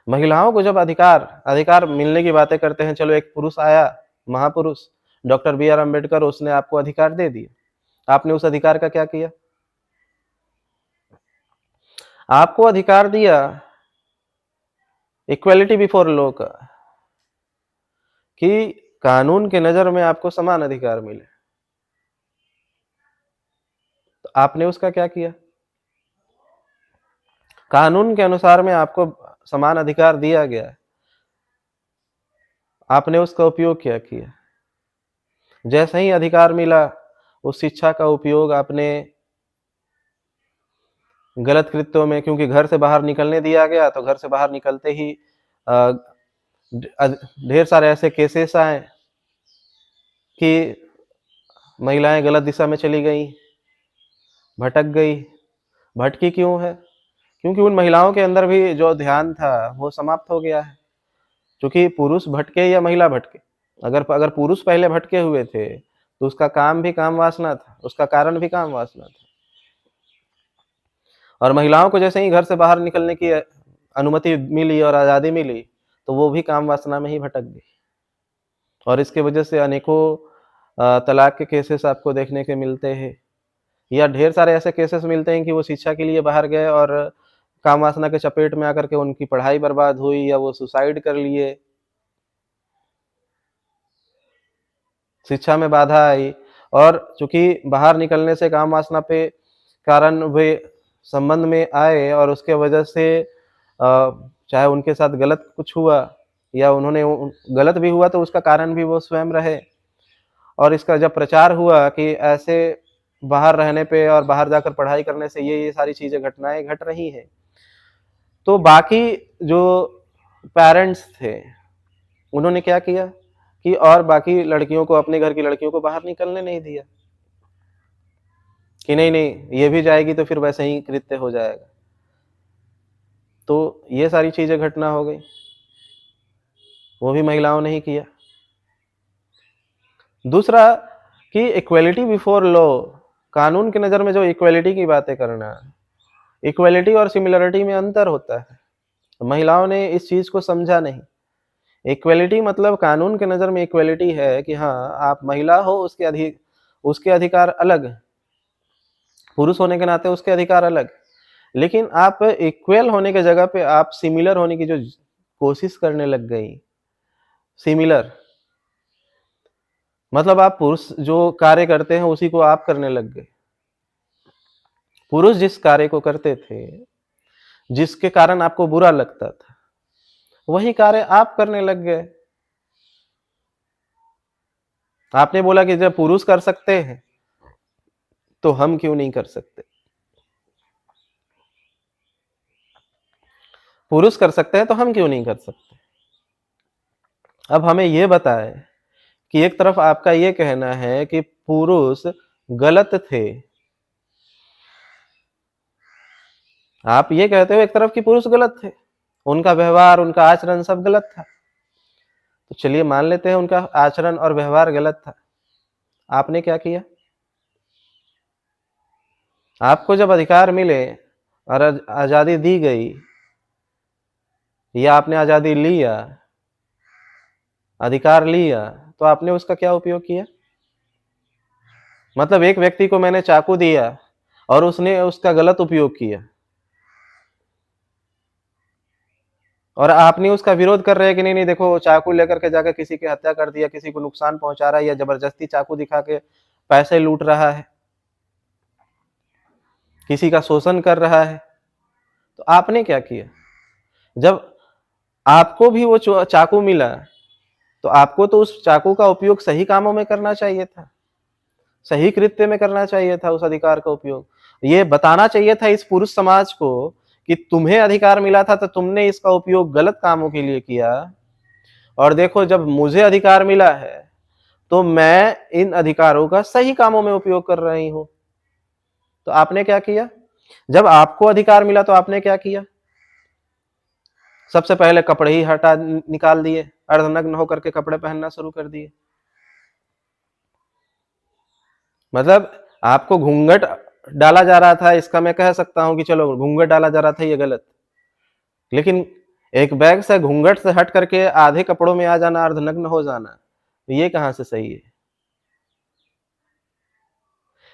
Speaker 1: महिलाओं को जब अधिकार मिलने की बातें करते हैं, चलो एक पुरुष आया, महापुरुष डॉक्टर बी आर अम्बेडकर, उसने आपको अधिकार दे दिए, आपने उस अधिकार का क्या किया? आपको अधिकार दिया इक्वलिटी बिफोर लॉ का, कि कानून के नजर में आपको समान अधिकार मिले, तो आपने उसका क्या किया? कानून के अनुसार में आपको समान अधिकार दिया गया, आपने उसका उपयोग क्या किया? जैसे ही अधिकार मिला, उस शिक्षा का उपयोग आपने गलत कृत्यों में, क्योंकि घर से बाहर निकलने दिया गया, तो घर से बाहर निकलते ही ढेर सारे ऐसे केसेस आए कि महिलाएं गलत दिशा में चली गई, भटक गई। भटकी क्यों है? क्योंकि उन महिलाओं के अंदर भी जो ध्यान था वो समाप्त हो गया है। क्योंकि पुरुष भटके या महिला भटके, अगर पुरुष पहले भटके हुए थे तो उसका काम भी काम वासना था, उसका कारण भी काम वासना था। और महिलाओं को जैसे ही घर से बाहर निकलने की अनुमति मिली और आज़ादी मिली, तो वो भी काम वासना में ही भटक गई। और इसके वजह से अनेकों तलाक के केसेस आपको देखने के मिलते हैं, या ढेर सारे ऐसे केसेस मिलते हैं कि वो शिक्षा के लिए बाहर गए और काम वासना के चपेट में आकर के उनकी पढ़ाई बर्बाद हुई, या वो सुसाइड कर लिए, शिक्षा में बाधा आई। और चूंकि बाहर निकलने से काम वासना पे कारण वे संबंध में आए, और उसके वजह से चाहे उनके साथ गलत कुछ हुआ या उन्होंने गलत भी हुआ, तो उसका कारण भी वो स्वयं रहे। और इसका जब प्रचार हुआ कि ऐसे बाहर रहने पे और बाहर जाकर पढ़ाई करने से ये सारी चीजें घटनाएं घट रही हैं, तो बाकी जो पेरेंट्स थे उन्होंने क्या किया कि और बाकी लड़कियों को, अपने घर की लड़कियों को बाहर निकलने नहीं दिया, कि नहीं नहीं ये भी जाएगी तो फिर वैसे ही कृत्य हो जाएगा। तो ये सारी चीजें घटना हो गई, वो भी महिलाओं ने ही किया। दूसरा कि इक्वलिटी बिफोर लॉ, कानून की नजर में जो इक्वलिटी की बातें करना, इक्वलिटी और सिमिलरिटी में अंतर होता है। महिलाओं ने इस चीज को समझा नहीं। इक्वलिटी मतलब कानून के नजर में इक्वलिटी है कि हाँ आप महिला हो, उसके अधिकार अलग, पुरुष होने के नाते उसके अधिकार अलग। लेकिन आप इक्वल होने के जगह पे आप सिमिलर होने की जो कोशिश करने लग गई, सिमिलर मतलब आप पुरुष जो कार्य करते हैं उसी को आप करने लग गए। पुरुष जिस कार्य को करते थे, जिसके कारण आपको बुरा लगता था, वही कार्य आप करने लग गए। आपने बोला कि जब पुरुष कर सकते हैं, तो हम क्यों नहीं कर सकते? पुरुष कर सकते हैं तो हम क्यों नहीं कर सकते? अब हमें ये बताएं कि एक तरफ आपका ये कहना है कि पुरुष गलत थे, आप ये कहते हो एक तरफ कि पुरुष गलत थे, उनका व्यवहार, उनका आचरण सब गलत था। तो चलिए मान लेते हैं उनका आचरण और व्यवहार गलत था। आपने क्या किया? आपको जब अधिकार मिले और आजादी दी गई, या आपने आजादी लिया, अधिकार लिया, तो आपने उसका क्या उपयोग किया? मतलब एक व्यक्ति को मैंने चाकू दिया और उसने उसका गलत उपयोग किया, और आपने उसका विरोध कर रहे हैं कि नहीं नहीं देखो, चाकू लेकर के जाकर किसी की हत्या कर दिया, किसी को नुकसान पहुंचा रहा है, या जबरदस्ती चाकू दिखा के पैसे लूट रहा है, किसी का शोषण कर रहा है। तो आपने क्या किया? जब आपको भी वो चाकू मिला, तो आपको तो उस चाकू का उपयोग सही कामों में करना चाहिए था, सही कृत्य में करना चाहिए था, उस अधिकार का उपयोग। ये बताना चाहिए था इस पुरुष समाज को कि तुम्हें अधिकार मिला था तो तुमने इसका उपयोग गलत कामों के लिए किया, और देखो जब मुझे अधिकार मिला है तो मैं इन अधिकारों का सही कामों में उपयोग कर रही हूं। तो आपने क्या किया? जब आपको अधिकार मिला तो आपने क्या किया? सबसे पहले कपड़े ही हटा निकाल दिए, अर्धनग्न होकर के कपड़े पहनना शुरू कर दिए। मतलब आपको घूंघट डाला जा रहा था, इसका मैं कह सकता हूं कि चलो घूंघट डाला जा रहा था ये गलत, लेकिन एक बैग से घूंघट से हट करके आधे कपड़ों में आ जाना, अर्धनग्न हो जाना, ये कहां से सही है?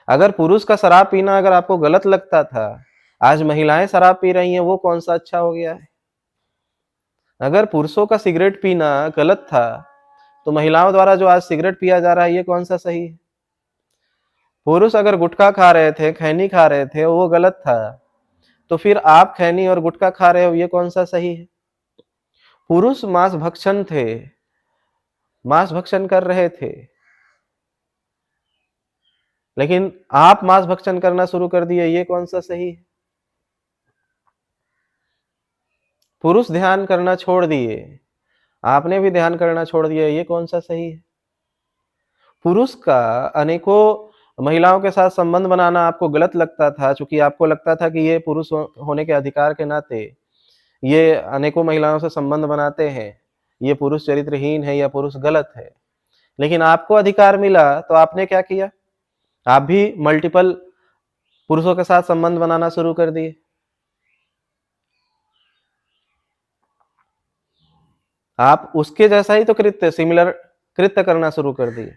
Speaker 1: अगर पुरुष का शराब पीना अगर आपको गलत लगता था, आज महिलाएं शराब पी रही हैं, वो कौन सा अच्छा हो गया है? अगर पुरुषों का सिगरेट पीना गलत था, तो महिलाओं द्वारा जो आज सिगरेट पिया जा रहा है, ये कौन सा सही है? पुरुष अगर गुटखा खा रहे थे, खैनी खा रहे थे, वो गलत था, तो फिर आप खैनी और गुटखा खा रहे हो, ये कौन सा सही है? पुरुष मांस भक्षण थे, मांस भक्षण कर रहे थे, लेकिन आप मांस भक्षण करना शुरू कर दिए, ये कौन सा सही है? पुरुष ध्यान करना छोड़ दिए, आपने भी ध्यान करना छोड़ दिया, ये कौन सा सही है? पुरुष का अनेकों महिलाओं के साथ संबंध बनाना आपको गलत लगता था, क्योंकि आपको लगता था कि ये पुरुष होने के अधिकार के नाते ये अनेकों महिलाओं से संबंध बनाते हैं, ये पुरुष चरित्रहीन है या पुरुष गलत है। लेकिन आपको अधिकार मिला तो आपने क्या किया? आप भी मल्टीपल पुरुषों के साथ संबंध बनाना शुरू कर दिए। आप उसके जैसा ही तो कृत्य, सिमिलर कृत्य करना शुरू कर दिए।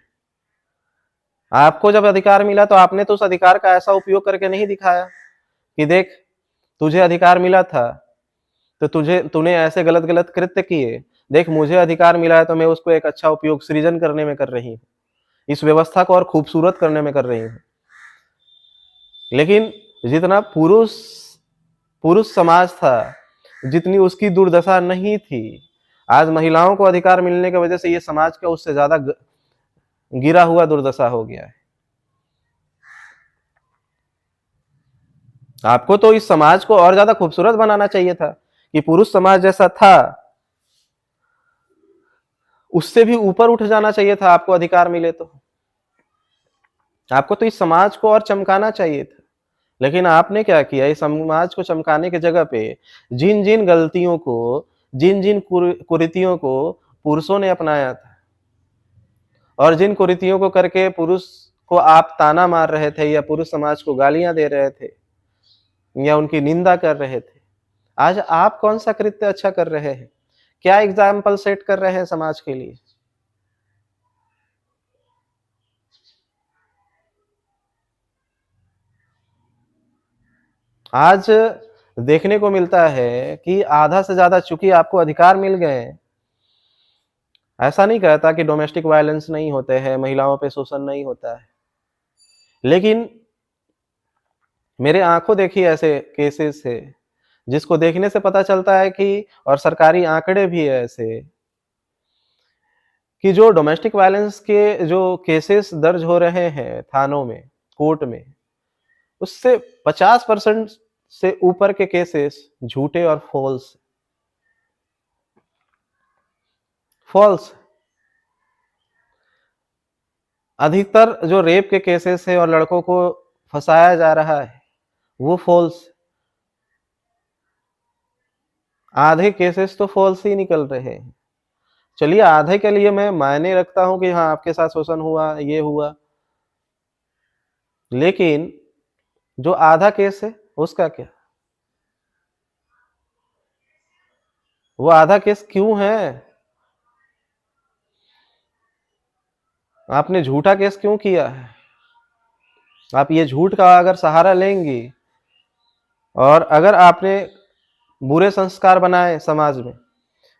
Speaker 1: आपको जब अधिकार मिला तो आपने तो उस अधिकार का ऐसा उपयोग करके नहीं दिखाया कि देख तुझे अधिकार मिला था तो तूने ऐसे गलत गलत कृत्य किए, देख मुझे अधिकार मिला है तो मैं उसको एक अच्छा उपयोग सृजन करने में कर रही हूँ, इस व्यवस्था को और खूबसूरत करने में कर रही हूँ। लेकिन जितना पुरुष पुरुष समाज था, जितनी उसकी दुर्दशा नहीं थी, आज महिलाओं को अधिकार मिलने की वजह से ये समाज का उससे ज्यादा गिरा हुआ दुर्दशा हो गया है। आपको तो इस समाज को और ज्यादा खूबसूरत बनाना चाहिए था कि पुरुष समाज जैसा था उससे भी ऊपर उठ जाना चाहिए था, आपको अधिकार मिले तो। आपको तो इस समाज को और चमकाना चाहिए था, लेकिन आपने क्या किया? इस समाज को चमकाने की जगह पे जिन जिन गलतियों को, जिन जिन कुरीतियों को पुरुषों ने अपनाया था, और जिन कुरीतियों को करके पुरुष को आप ताना मार रहे थे या पुरुष समाज को गालियां दे रहे थे या उनकी निंदा कर रहे थे, आज आप कौन सा कृत्य अच्छा कर रहे हैं? क्या एग्जाम्पल सेट कर रहे हैं समाज के लिए? आज देखने को मिलता है कि आधा से ज्यादा, चूंकि आपको अधिकार मिल गए, ऐसा नहीं कहता कि डोमेस्टिक वायलेंस नहीं होते हैं, महिलाओं पे शोषण नहीं होता है, लेकिन मेरे आंखों देखी ऐसे केसेस है जिसको देखने से पता चलता है कि, और सरकारी आंकड़े भी है ऐसे, कि जो डोमेस्टिक वायलेंस के जो केसेस दर्ज हो रहे हैं थानों में, कोर्ट में, उससे 50% से ऊपर के केसेस झूठे और फॉल्स। अधिकतर जो रेप के केसेस है और लड़कों को फंसाया जा रहा है वो फॉल्स। आधे केसेस तो फॉल्स ही निकल रहे हैं। चलिए आधे के लिए मैं मायने रखता हूं कि हाँ आपके साथ शोषण हुआ, ये हुआ, लेकिन जो आधा केस है उसका क्या? वो आधा केस क्यों है? आपने झूठा केस क्यों किया है? आप ये झूठ का अगर सहारा लेंगी, और अगर आपने बुरे संस्कार बनाए समाज में,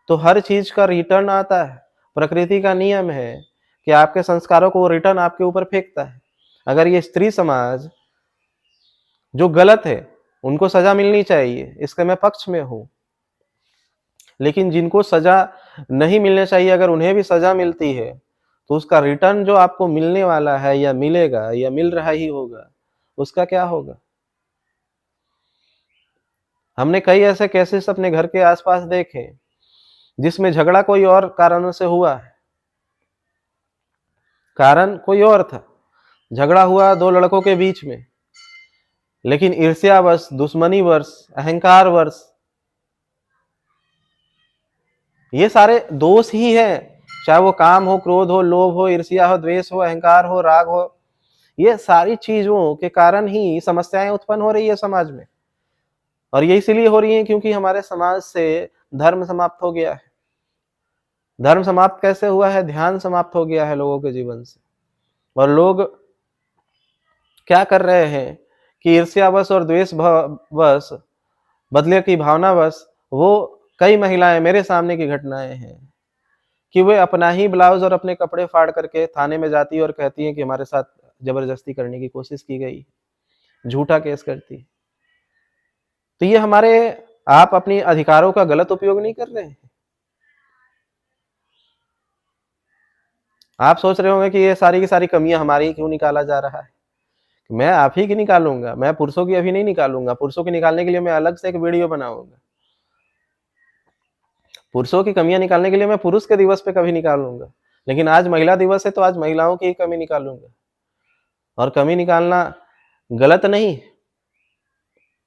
Speaker 1: तो हर चीज का रिटर्न आता है। प्रकृति का नियम है कि आपके संस्कारों को रिटर्न आपके ऊपर फेंकता है। अगर ये स्त्री समाज जो गलत है उनको सजा मिलनी चाहिए, इसके मैं पक्ष में हूं, लेकिन जिनको सजा नहीं मिलनी चाहिए अगर उन्हें भी सजा मिलती है तो उसका रिटर्न जो आपको मिलने वाला है या मिलेगा या मिल रहा ही होगा, उसका क्या होगा? हमने कई ऐसे केसेस अपने घर के आसपास देखे जिसमें झगड़ा कोई और कारणों से हुआ है, कारण कोई और था, झगड़ा हुआ दो लड़कों के बीच में, लेकिन ईर्ष्यावश, दुश्मनीवश, अहंकारवश, ये सारे दोष ही हैं। चाहे वो काम हो, क्रोध हो, लोभ हो, ईर्ष्या हो, द्वेष हो, अहंकार हो, राग हो, ये सारी चीजों के कारण ही समस्याएं उत्पन्न हो रही है समाज में। और ये इसीलिए हो रही है क्योंकि हमारे समाज से धर्म समाप्त हो गया है। धर्म समाप्त कैसे हुआ है? ध्यान समाप्त हो गया है लोगों के जीवन से। और लोग क्या कर रहे हैं कि ईर्ष्यावश और द्वेषवश, बदले की भावनावश, वो कई महिलाएं, मेरे सामने की घटनाएं हैं कि वे अपना ही ब्लाउज और अपने कपड़े फाड़ करके थाने में जाती और कहती हैं कि हमारे साथ जबरदस्ती करने की कोशिश की गई, झूठा केस करती। तो ये हमारे, आप अपनी अधिकारों का गलत उपयोग नहीं कर रहे हैं। आप सोच रहे होंगे कि ये सारी की सारी कमियां हमारी क्यों निकाला जा रहा है। मैं आप ही की निकालूंगा, मैं पुरुषों की अभी नहीं निकालूंगा। पुरुषों की निकालने के लिए मैं अलग से एक वीडियो बनाऊंगा। पुरुषों की कमियां निकालने के लिए मैं पुरुष के दिवस पे कभी निकालूंगा, लेकिन आज महिला दिवस है तो आज महिलाओं की कमी निकालूंगा। और कमी निकालना गलत नहीं,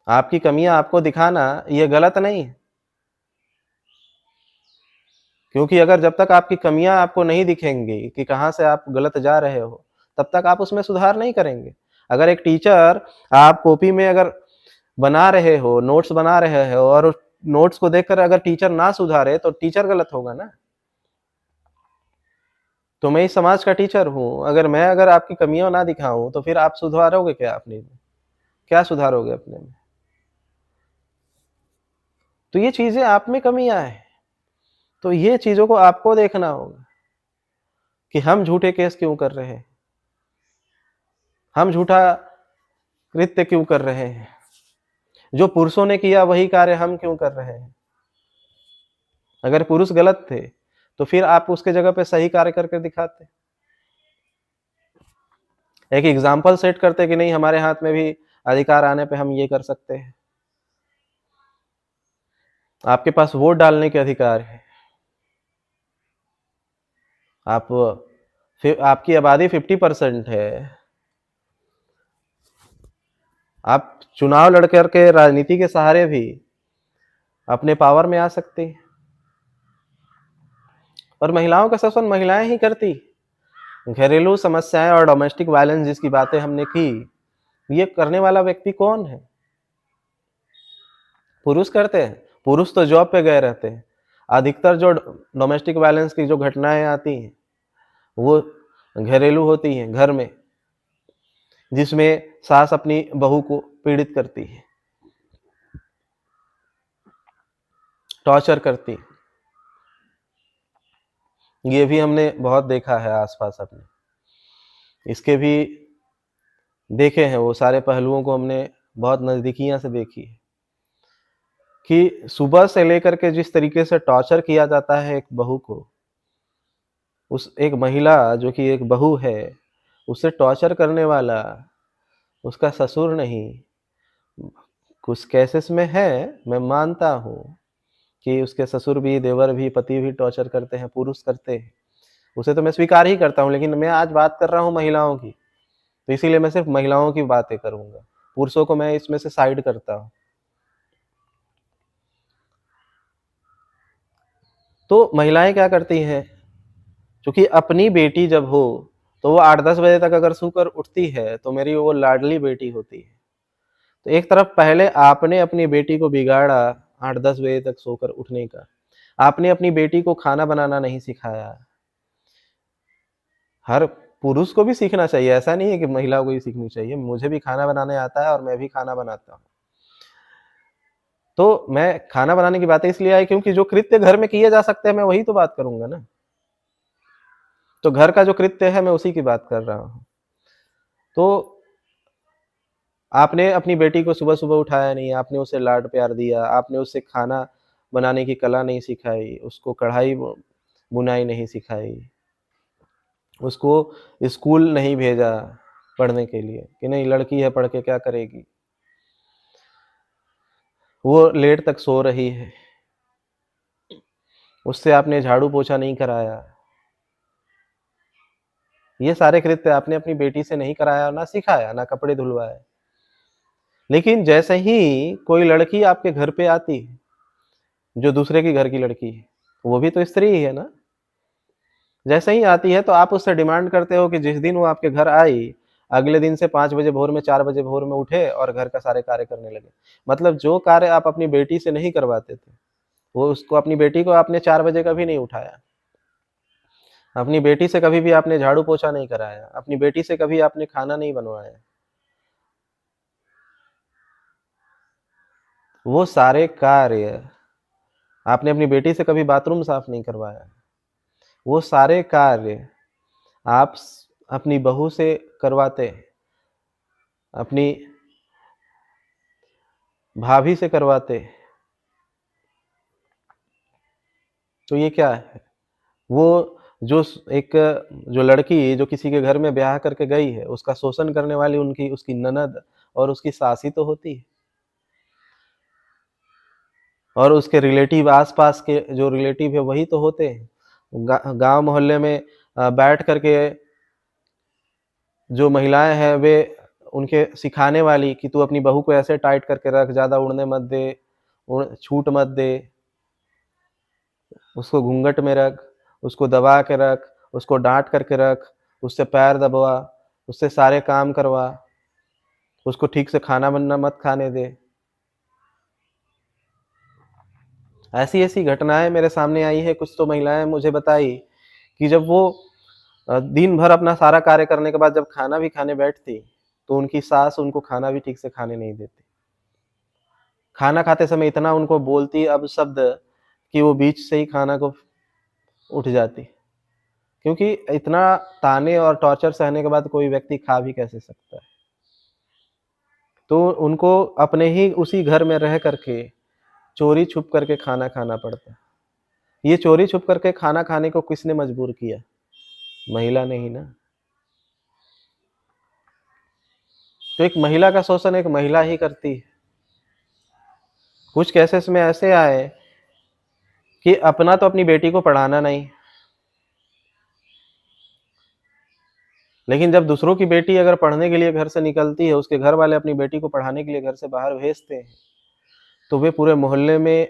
Speaker 1: आपकी कमियां आपको दिखाना ये गलत नहीं, क्योंकि अगर जब तक आपकी कमियां आपको नहीं दिखेंगी कि कहां से आप गलत जा रहे हो, तब तक आप उसमें सुधार नहीं करेंगे। अगर एक टीचर, आप कॉपी में अगर बना रहे हो, नोट्स बना रहे हो, और नोट्स को देखकर अगर टीचर ना सुधारे तो टीचर गलत होगा ना। तो मैं इस समाज का टीचर हूं, अगर आपकी कमियां ना दिखाऊं तो फिर आप सुधारोगे क्या? अपने में क्या सुधारोगे अपने में? तो ये चीजें आप में कमियां है, तो ये चीजों को आपको देखना होगा कि हम झूठे केस क्यों कर रहे हैं, हम झूठा कृत्य क्यों कर रहे हैं, जो पुरुषों ने किया वही कार्य हम क्यों कर रहे हैं। अगर पुरुष गलत थे तो फिर आप उसके जगह पे सही कार्य करके दिखाते, एक एग्जाम्पल सेट करते कि नहीं, हमारे हाथ में भी अधिकार आने पे हम ये कर सकते हैं। आपके पास वोट डालने के अधिकार है, आप, आपकी आबादी 50% है, आप चुनाव लड़ करके राजनीति के सहारे भी अपने पावर में आ सकते हैं। और महिलाओं का शोषण महिलाएं ही करती। घरेलू समस्याएं और डोमेस्टिक वायलेंस जिसकी बातें हमने की, ये करने वाला व्यक्ति कौन है? पुरुष करते हैं। पुरुष तो जॉब पे गए रहते हैं। अधिकतर जो डोमेस्टिक वायलेंस की जो घटनाएं आती हैं वो घरेलू होती हैं, घर में, जिसमें सास अपनी बहू को पीड़ित करती है, टॉर्चर करती है। ये भी हमने बहुत देखा है आसपास अपने। इसके भी देखे हैं, वो सारे पहलुओं को हमने बहुत नज़दीकियाँ से देखी है कि सुबह से लेकर के जिस तरीके से टॉर्चर किया जाता है एक बहू को, उस एक महिला जो कि एक बहू है, उसे टॉर्चर करने वाला उसका ससुर नहीं। कुछ केसेस में है, मैं मानता हूँ कि उसके ससुर भी, देवर भी, पति भी टॉर्चर करते हैं, पुरुष करते हैं। उसे तो मैं स्वीकार ही करता हूँ, लेकिन मैं आज बात कर रहा हूँ महिलाओं की, तो इसीलिए मैं सिर्फ महिलाओं की बातें करूँगा। पुरुषों को मैं इसमें से साइड करता हूँ। तो महिलाएँ क्या करती हैं, चूँकि अपनी बेटी जब हो, तो वो 8-10 बजे तक अगर सोकर उठती है, तो मेरी वो लाडली बेटी होती है। तो एक तरफ पहले आपने अपनी बेटी को बिगाड़ा 8-10 बजे तक सोकर उठने का। आपने अपनी बेटी को खाना बनाना नहीं सिखाया। हर पुरुष को भी सीखना चाहिए, ऐसा नहीं है कि महिला को ही सीखनी चाहिए। मुझे भी खाना बनाने आता है और मैं भी खाना बनाता हूँ। तो मैं खाना बनाने की बातें इसलिए आई क्योंकि जो कृत्य घर में किए जा सकते हैं, मैं वही तो बात करूँगा ना। तो घर का जो कृत्य है, मैं उसी की बात कर रहा हूँ। तो आपने अपनी बेटी को सुबह-सुबह उठाया नहीं, आपने उसे लाड प्यार दिया, आपने उसे खाना बनाने की कला नहीं सिखाई, उसको कढ़ाई बुनाई नहीं सिखाई, उसको स्कूल नहीं भेजा पढ़ने के लिए कि नहीं लड़की है पढ़ के क्या करेगी। वो लेट तक सो रही है, उससे आपने झाड़ू-पोछा नहीं कराया। ये सारे कृत्य आपने अपनी बेटी से नहीं कराया, ना सिखाया, ना कपड़े धुलवाए। लेकिन जैसे ही कोई लड़की आपके घर पे आती है, जो दूसरे के घर की लड़की है, वो भी तो स्त्री ही है ना। जैसे ही आती है तो आप उससे डिमांड करते हो कि जिस दिन वो आपके घर आई, अगले दिन से 5 बजे भोर में, 4 बजे भोर में उठे और घर का सारे कार्य करने लगे। मतलब जो कार्य आप अपनी बेटी से नहीं करवाते थे, वो उसको अपनी बेटी को आपने 4 बजे कभी नहीं उठाया। अपनी बेटी से कभी भी आपने झाड़ू-पोछा नहीं कराया, अपनी बेटी से कभी आपने खाना नहीं बनवाया। वो सारे कार्य आपने अपनी बेटी से कभी बाथरूम साफ नहीं करवाया। वो सारे कार्य आप अपनी बहू से करवाते, अपनी भाभी से करवाते। तो ये क्या है? वो जो एक जो लड़की जो किसी के घर में ब्याह करके गई है, उसका शोषण करने वाली उनकी उसकी ननद और उसकी सास ही तो होती है। और उसके रिलेटिव आस-पास के जो रिलेटिव है वही तो होते हैं। गाँव मोहल्ले में बैठ कर के जो महिलाएँ हैं वे उनके सिखाने वाली कि तू अपनी बहू को ऐसे टाइट करके रख, ज़्यादा उड़ने मत दे, छूट मत दे, उसको घूँघट में रख, उसको दबा के रख, उसको डाँट करके रख, उससे पैर दबवा, उससे सारे काम करवा, उसको ठीक से खाना बनना मत खाने दे। ऐसी-ऐसी घटनाएँ मेरे सामने आई है, कुछ तो महिलाएँ मुझे बताई कि जब वो दिन भर अपना सारा कार्य करने के बाद जब खाना भी खाने बैठती, तो उनकी सास उनको खाना भी ठीक से खाने नहीं देती। खाना खाते समय इतना उनको बोलती अपशब्द कि वो बीच से ही खाना को उठ जाती। क्योंकि इतना ताने और टॉर्चर सहने के बाद कोई व्यक्ति खा भी कैसे सकता है। तो उनको अपने ही उसी घर में रह करके चोरी छुप करके खाना खाना पड़ता है। ये चोरी छुप करके खाना खाने को किसने मजबूर किया? महिला ने ही ना। तो एक महिला का शोषण एक महिला ही करती है। कुछ केसेस में ऐसे आए कि अपना तो अपनी बेटी को पढ़ाना नहीं, लेकिन जब दूसरों की बेटी अगर पढ़ने के लिए घर से निकलती है, उसके घर वाले अपनी बेटी को पढ़ाने के लिए घर से बाहर भेजते हैं, तो वे पूरे मोहल्ले में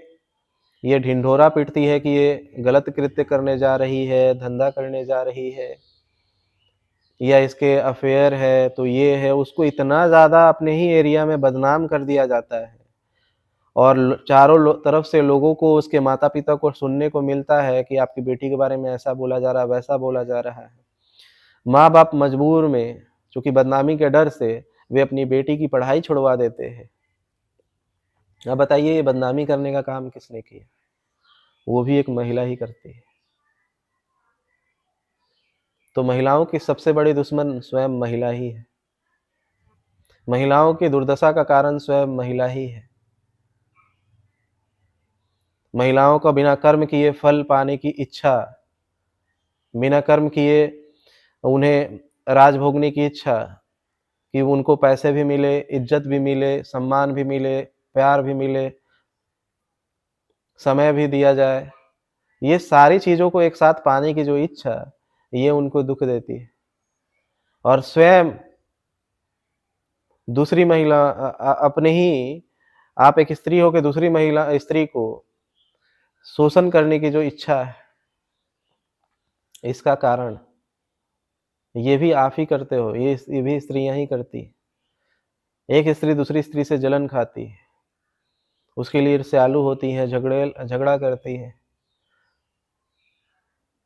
Speaker 1: ये ढिंढोरा पीटती है कि ये गलत कृत्य करने जा रही है, धंधा करने जा रही है या इसके अफेयर है, तो ये है, उसको इतना ज़्यादा अपने ही एरिया में बदनाम कर दिया जाता है और चारों तरफ से लोगों को, उसके माता-पिता को सुनने को मिलता है कि आपकी बेटी के बारे में ऐसा बोला जा रहा है, वैसा बोला जा रहा है। माँ-बाप मजबूर में, चूँकि बदनामी के डर से, वे अपनी बेटी की पढ़ाई छुड़वा देते हैं। अब बताइए ये बदनामी करने का काम किसने किया? वो भी एक महिला ही करती है। तो महिलाओं की सबसे बड़ी दुश्मन स्वयं महिला ही है। महिलाओं की दुर्दशा का कारण स्वयं महिला ही है। महिलाओं को बिना कर्म किए फल पाने की इच्छा, बिना कर्म किए उन्हें राज भोगने की इच्छा, कि उनको पैसे भी मिले, इज़्ज़त भी मिले, सम्मान भी मिले, प्यार भी मिले, समय भी दिया जाए। ये सारी चीज़ों को एक साथ पाने की जो इच्छा, ये उनको दुःख देती है। और स्वयं दूसरी महिला अपने ही आप एक स्त्री हो के दूसरी महिला स्त्री को शोषण करने की जो इच्छा है, इसका कारण ये भी आप ही करते हो, ये भी स्त्रियाँ ही करती हैं। एक स्त्री दूसरी स्त्री से जलन खाती है, उसके लिए ईर्ष्यालु होती हैं, झगड़ा करती हैं।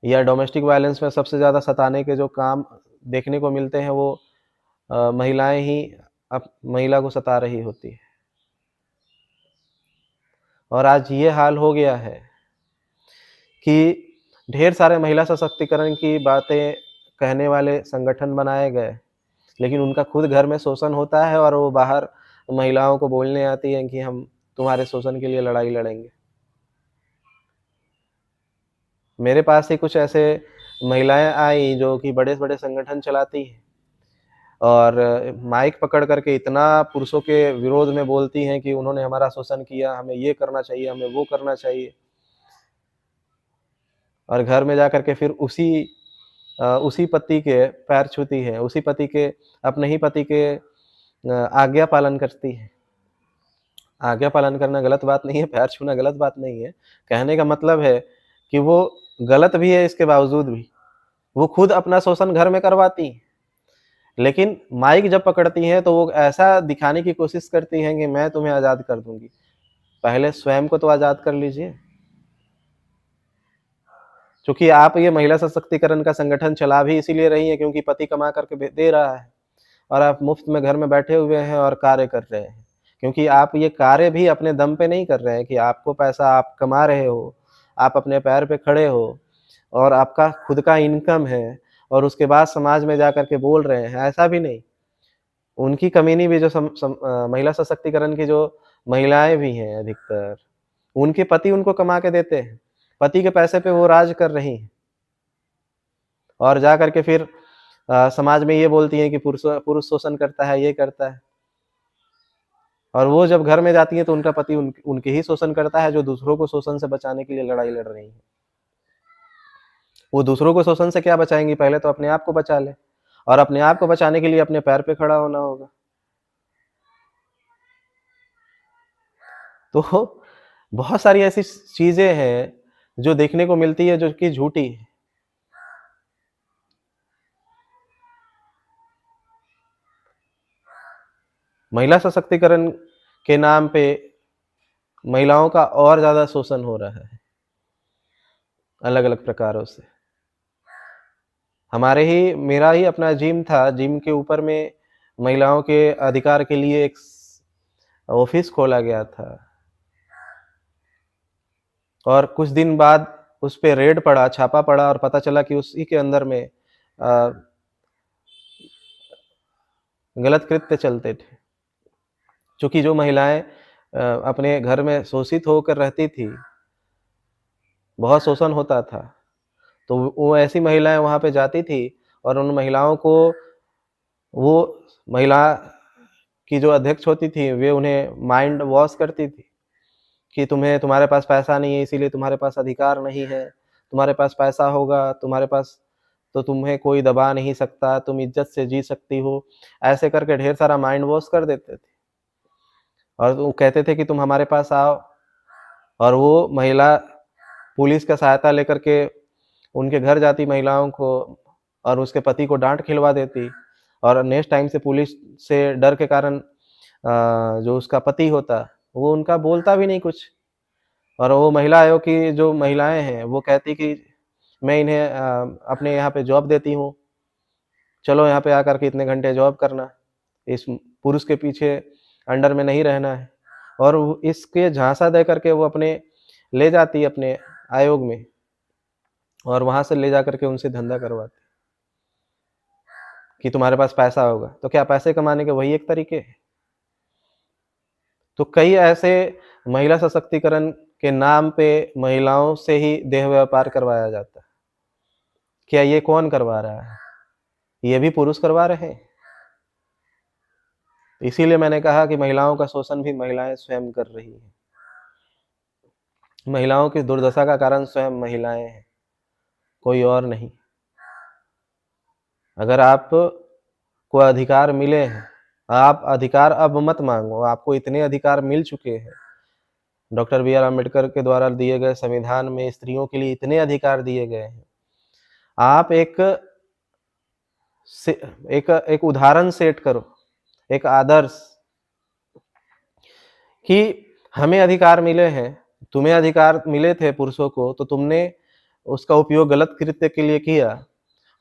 Speaker 1: या डोमेस्टिक वायलेंस में सबसे ज़्यादा सताने के जो काम देखने को मिलते हैं, वो महिलाएँ ही महिला को सता रही होती है। और आज ये हाल हो गया है कि ढेर सारे महिला सशक्तिकरण की बातें कहने वाले संगठन बनाए गए, लेकिन उनका खुद घर में शोषण होता है और वो बाहर महिलाओं को बोलने आती हैं कि हम तुम्हारे शोषण के लिए लड़ाई लड़ेंगे। मेरे पास ही कुछ ऐसे महिलाएँ आईं जो कि बड़े-बड़े संगठन चलाती हैं और माइक पकड़ कर के इतना पुरुषों के विरोध में बोलती हैं कि उन्होंने हमारा शोषण किया, हमें ये करना चाहिए, हमें वो करना चाहिए। और घर में जाकर के फिर उसी पति के पैर छूती है, उसी पति के अपने ही पति के आज्ञा पालन करती है। आज्ञा पालन करना गलत बात नहीं है, पैर छूना गलत बात नहीं है। कहने का मतलब है कि वो गलत भी है इसके बावजूद भी, वो खुद अपना शोषण घर में करवाती हैं। लेकिन माइक जब पकड़ती हैं तो वो ऐसा दिखाने की कोशिश करती हैं कि मैं तुम्हें आज़ाद कर दूँगी। पहले स्वयं को तो आज़ाद कर लीजिए। चूँकि आप ये महिला सशक्तिकरण का संगठन चला भी इसीलिए रही हैं क्योंकि पति कमा करके दे रहा है और आप मुफ्त में घर में बैठे हुए हैं और कार्य कर रहे हैं। क्योंकि आप ये कार्य भी अपने दम पे नहीं कर रहे हैं कि आपको पैसा आप कमा रहे हो, आप अपने पैर पे खड़े हो और आपका खुद का इनकम है और उसके बाद समाज में जाकर के बोल रहे हैं, ऐसा भी नहीं। उनकी कमीनी भी जो महिला सशक्तिकरण की जो महिलाएँ भी हैं अधिकतर, उनके पति उनको कमा के देते हैं। पति के पैसे पे वो राज कर रही हैं। और जा कर के फिर समाज में ये बोलती हैं कि पुरुष शोषण करता है, ये करता है। और वो जब घर में जाती हैं तो उनका पति उनके ही शोषण करता है जो दूसरों को शोषण से बचाने के लिए लड़ाई लड़ रही हैं। वो दूसरों को शोषण से क्या बचाएँगी, पहले तो अपने आप को बचा लें और अपने आप को बचाने के लिए अपने पैर पे खड़ा होना होगा। तो बहुत सारी ऐसी चीज़ें हैं जो देखने को मिलती है जो कि झूठी है। महिला सशक्तिकरण के नाम पे महिलाओं का और ज़्यादा शोषण हो रहा है, अलग-अलग प्रकारों से। मेरा ही अपना जिम था, जिम के ऊपर में महिलाओं के अधिकार के लिए एक ऑफ़िस खोला गया था। और कुछ दिन बाद उस पे रेड पड़ा, छापा पड़ा और पता चला कि उसी के अंदर में अ, गलत कृत्य चलते थे। चूँकि जो महिलाएँ अपने घर में शोषित होकर रहती थी, बहुत शोषण होता था, तो वो ऐसी महिलाएँ वहाँ पे जाती थी और उन महिलाओं को वो महिला की जो अध्यक्ष होती थी, वे उन्हें माइंड वॉश करती थी कि तुम्हारे पास पैसा नहीं है, इसीलिए तुम्हारे पास अधिकार नहीं है। तुम्हारे पास पैसा होगा, तुम्हारे पास तो तुम्हें कोई दबा नहीं सकता, तुम इज़्ज़त से जी सकती हो। ऐसे करके ढेर सारा माइंड वॉश कर देते थे और वो कहते थे कि तुम हमारे पास आओ और वो महिला पुलिस का सहायता लेकर के उनके घर जाती महिलाओं को और उसके पति को डाँट खिलवा देती और नेक्स्ट टाइम से पुलिस से डर के कारण जो उसका पति होता, वो उनका बोलता भी नहीं कुछ। और वो महिला आयोग की जो महिलाएँ हैं, वो कहती कि मैं इन्हें अपने यहाँ पे जॉब देती हूँ, चलो यहाँ पे आकर के इतने घंटे जॉब करना, इस पुरुष के पीछे अंडर में नहीं रहना है। और वो इसके झांसा दे करके वो अपने ले जाती है अपने आयोग में और वहाँ से ले जाकर के उनसे धंधा करवाती। कि तुम्हारे पास पैसा होगा, तो क्या पैसे कमाने के वही एक तरीके हैं? तो कई ऐसे महिला सशक्तिकरण के नाम पे महिलाओं से ही देह व्यापार करवाया जाता है। क्या ये कौन करवा रहा है? ये भी पुरुष करवा रहे हैं। इसीलिए मैंने कहा कि महिलाओं का शोषण भी महिलाएं स्वयं कर रही हैं। महिलाओं की दुर्दशा का कारण स्वयं महिलाएं हैं, कोई और नहीं। अगर आपको अधिकार मिले हैं, आप अधिकार अब मत मांगो, आपको इतने अधिकार मिल चुके हैं। डॉक्टर बी आर अम्बेडकर के द्वारा दिए गए संविधान में स्त्रियों के लिए इतने अधिकार दिए गए हैं। आप एक उदाहरण सेट करो, एक आदर्श, कि हमें अधिकार मिले हैं, तुम्हें अधिकार मिले थे पुरुषों को, तो तुमने उसका उपयोग गलत कृत्य के लिए किया।